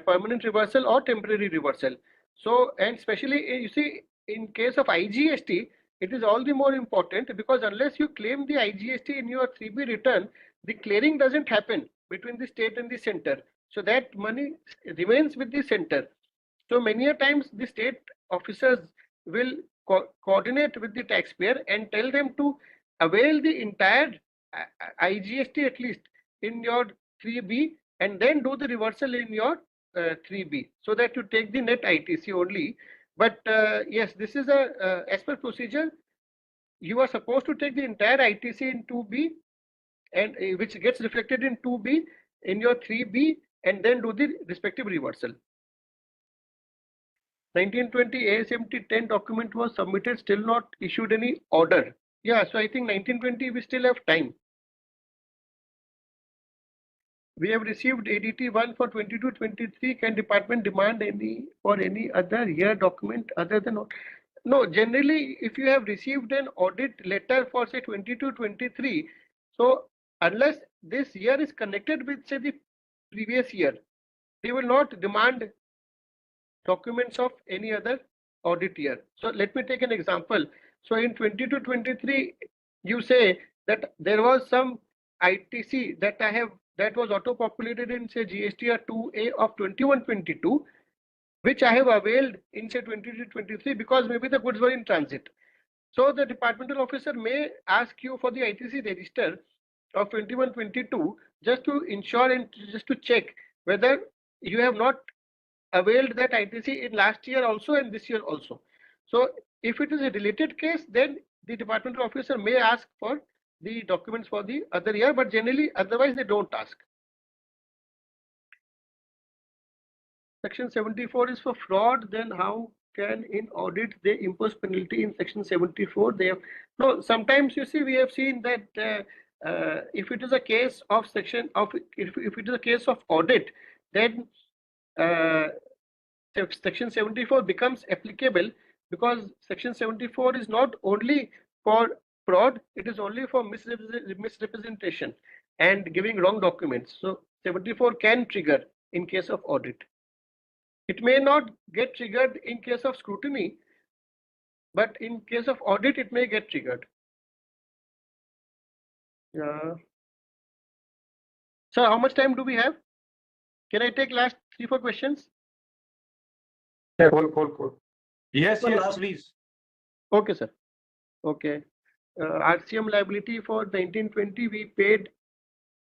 permanent reversal or temporary reversal. So, and especially you see in case of IGST, it is all the more important because unless you claim the IGST in your 3B return, the clearing doesn't happen between the state and the center. So that money remains with the center. So many a times the state officers will coordinate with the taxpayer and tell them to avail the entire IGST at least in your 3B and then do the reversal in your 3B so that you take the net ITC only. But yes, this is a as per procedure, you are supposed to take the entire ITC in 2B and which gets reflected in 2B in your 3B and then do the respective reversal. 1920 ASMT 10 document was submitted, still not issued any order. Yeah, so I think 1920 we still have time. We have received ADT 1 for 22-23. Can department demand any for any other year document other than? No, generally, if you have received an audit letter for say 22-23, so unless this year is connected with say the previous year, they will not demand documents of any other audit year. So let me take an example. So in 22-23, you say that there was some ITC that was auto-populated in say GSTR 2A of 21-22, which I have availed in say 22-23 because maybe the goods were in transit. So the departmental officer may ask you for the ITC register of 21-22 just to ensure and just to check whether you have not availed that ITC in last year also and this year also. So if it is a related case, then the departmental officer may ask for the documents for the other year, but generally otherwise they don't ask. Section 74 is for fraud, then how can in audit they impose penalty in section 74? They have no, sometimes you see we have seen that if it is a case of section of if it is a case of audit, then section 74 becomes applicable because section 74 is not only for fraud, it is only for misrepresentation and giving wrong documents. So 74 can trigger in case of audit. It may not get triggered in case of scrutiny, but in case of audit, it may get triggered. So how much time do we have? Can I take last 3-4 questions? Cool. Yes, please. Okay, sir. Okay. RCM liability for 1920, we paid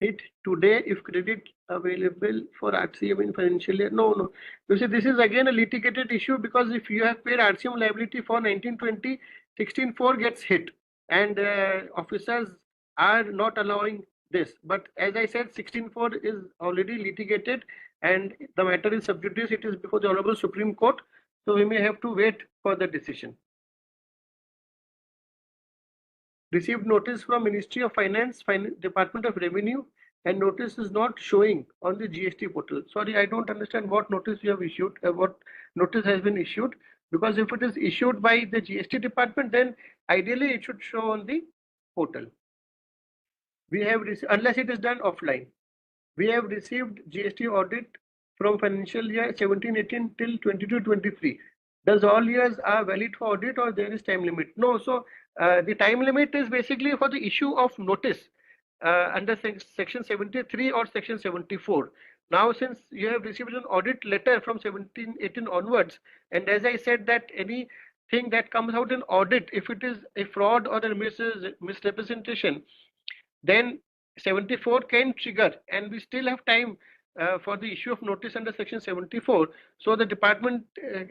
it today if credit available for RCM in financial year. No. You see, this is again a litigated issue because if you have paid RCM liability for 1920, 16.4 gets hit and officers are not allowing this. But as I said, 16.4 is already litigated and the matter is sub judice. It is before the Honorable Supreme Court. So we may have to wait for the decision. Received notice from Ministry of Finance, Department of Revenue and notice is not showing on the GST portal. Sorry, I don't understand what notice you have issued, what notice has been issued, because if it is issued by the GST department, then ideally it should show on the portal. We have unless it is done offline. We have received GST audit from financial year 17-18 till 22-23. Does all years are valid for audit or there is time limit? No. So the time limit is basically for the issue of notice under section 73 or section 74. Now, since you have received an audit letter from 17-18 onwards, and as I said that anything that comes out in audit, if it is a fraud or a misrepresentation, then 74 can trigger, and we still have time for the issue of notice under section 74. So the department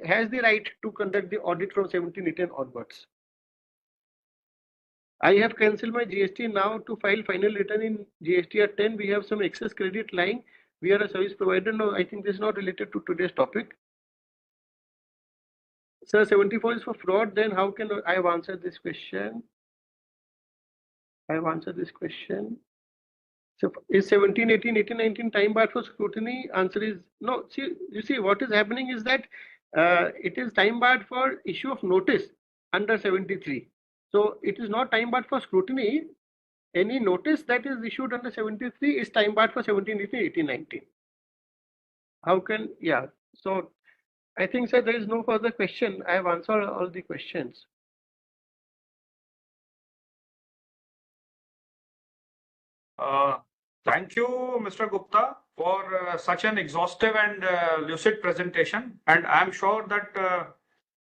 has the right to conduct the audit from 17-18 onwards. I have cancelled my GST now to file final return in GST at 10. We have some excess credit lying. We are a service provider. No, I think this is not related to today's topic. Sir, 74 is for fraud. Then how can I have answered this question? I have answered this question. So is 17, 18, 18, 19 time bar for scrutiny? Answer is no. See, you see what is happening is that it is time barred for issue of notice under 73. So it is not time barred for scrutiny. Any notice that is issued under 73 is time barred for 17, 18, 18, 19. How can, yeah. So I think, sir, there is no further question. I have answered all the questions. Thank you, Mr. Gupta, for such an exhaustive and lucid presentation. And I'm sure that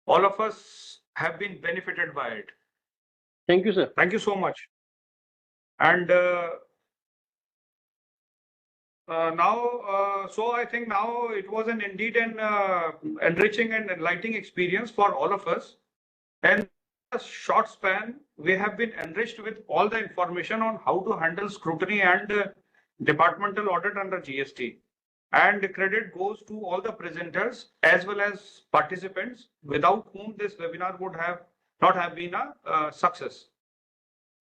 all of us have been benefited by it. Thank you, sir. Thank you so much. And now, so I think now it was indeed an enriching and enlightening experience for all of us. And a short span, we have been enriched with all the information on how to handle scrutiny and departmental audit under GST. And credit goes to all the presenters as well as participants, without whom this webinar would not have been a success.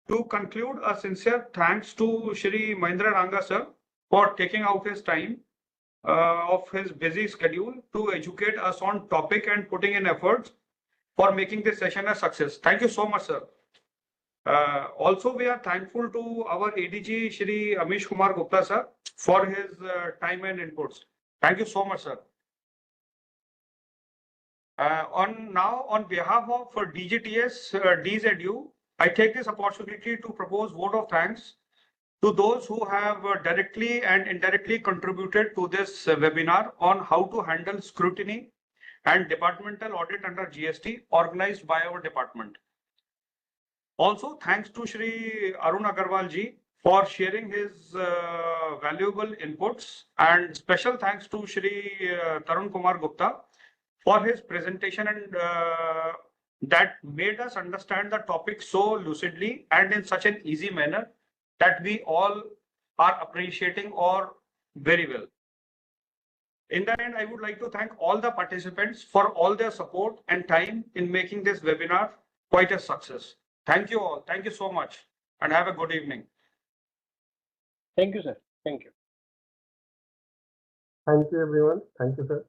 To conclude, a sincere thanks to Shri Mahinda Ranga sir for taking out his time of his busy schedule to educate us on topic and putting in efforts for making this session a success. Thank you so much, sir. Also, we are thankful to our ADG Shri Amish Kumar Gupta sir for his time and inputs. Thank you so much, sir. On behalf of DGTS DZU, I take this opportunity to propose vote of thanks to those who have directly and indirectly contributed to this webinar on how to handle scrutiny and departmental audit under GST organized by our department. Also, thanks to Shri Arun Agarwal ji for sharing his valuable inputs, and special thanks to Shri Tarun Kumar Gupta for his presentation and that made us understand the topic so lucidly and in such an easy manner that we all are appreciating or very well. In the end, I would like to thank all the participants for all their support and time in making this webinar quite a success. Thank you all. Thank you so much and have a good evening. Thank you, sir. Thank you. Thank you, everyone. Thank you, sir.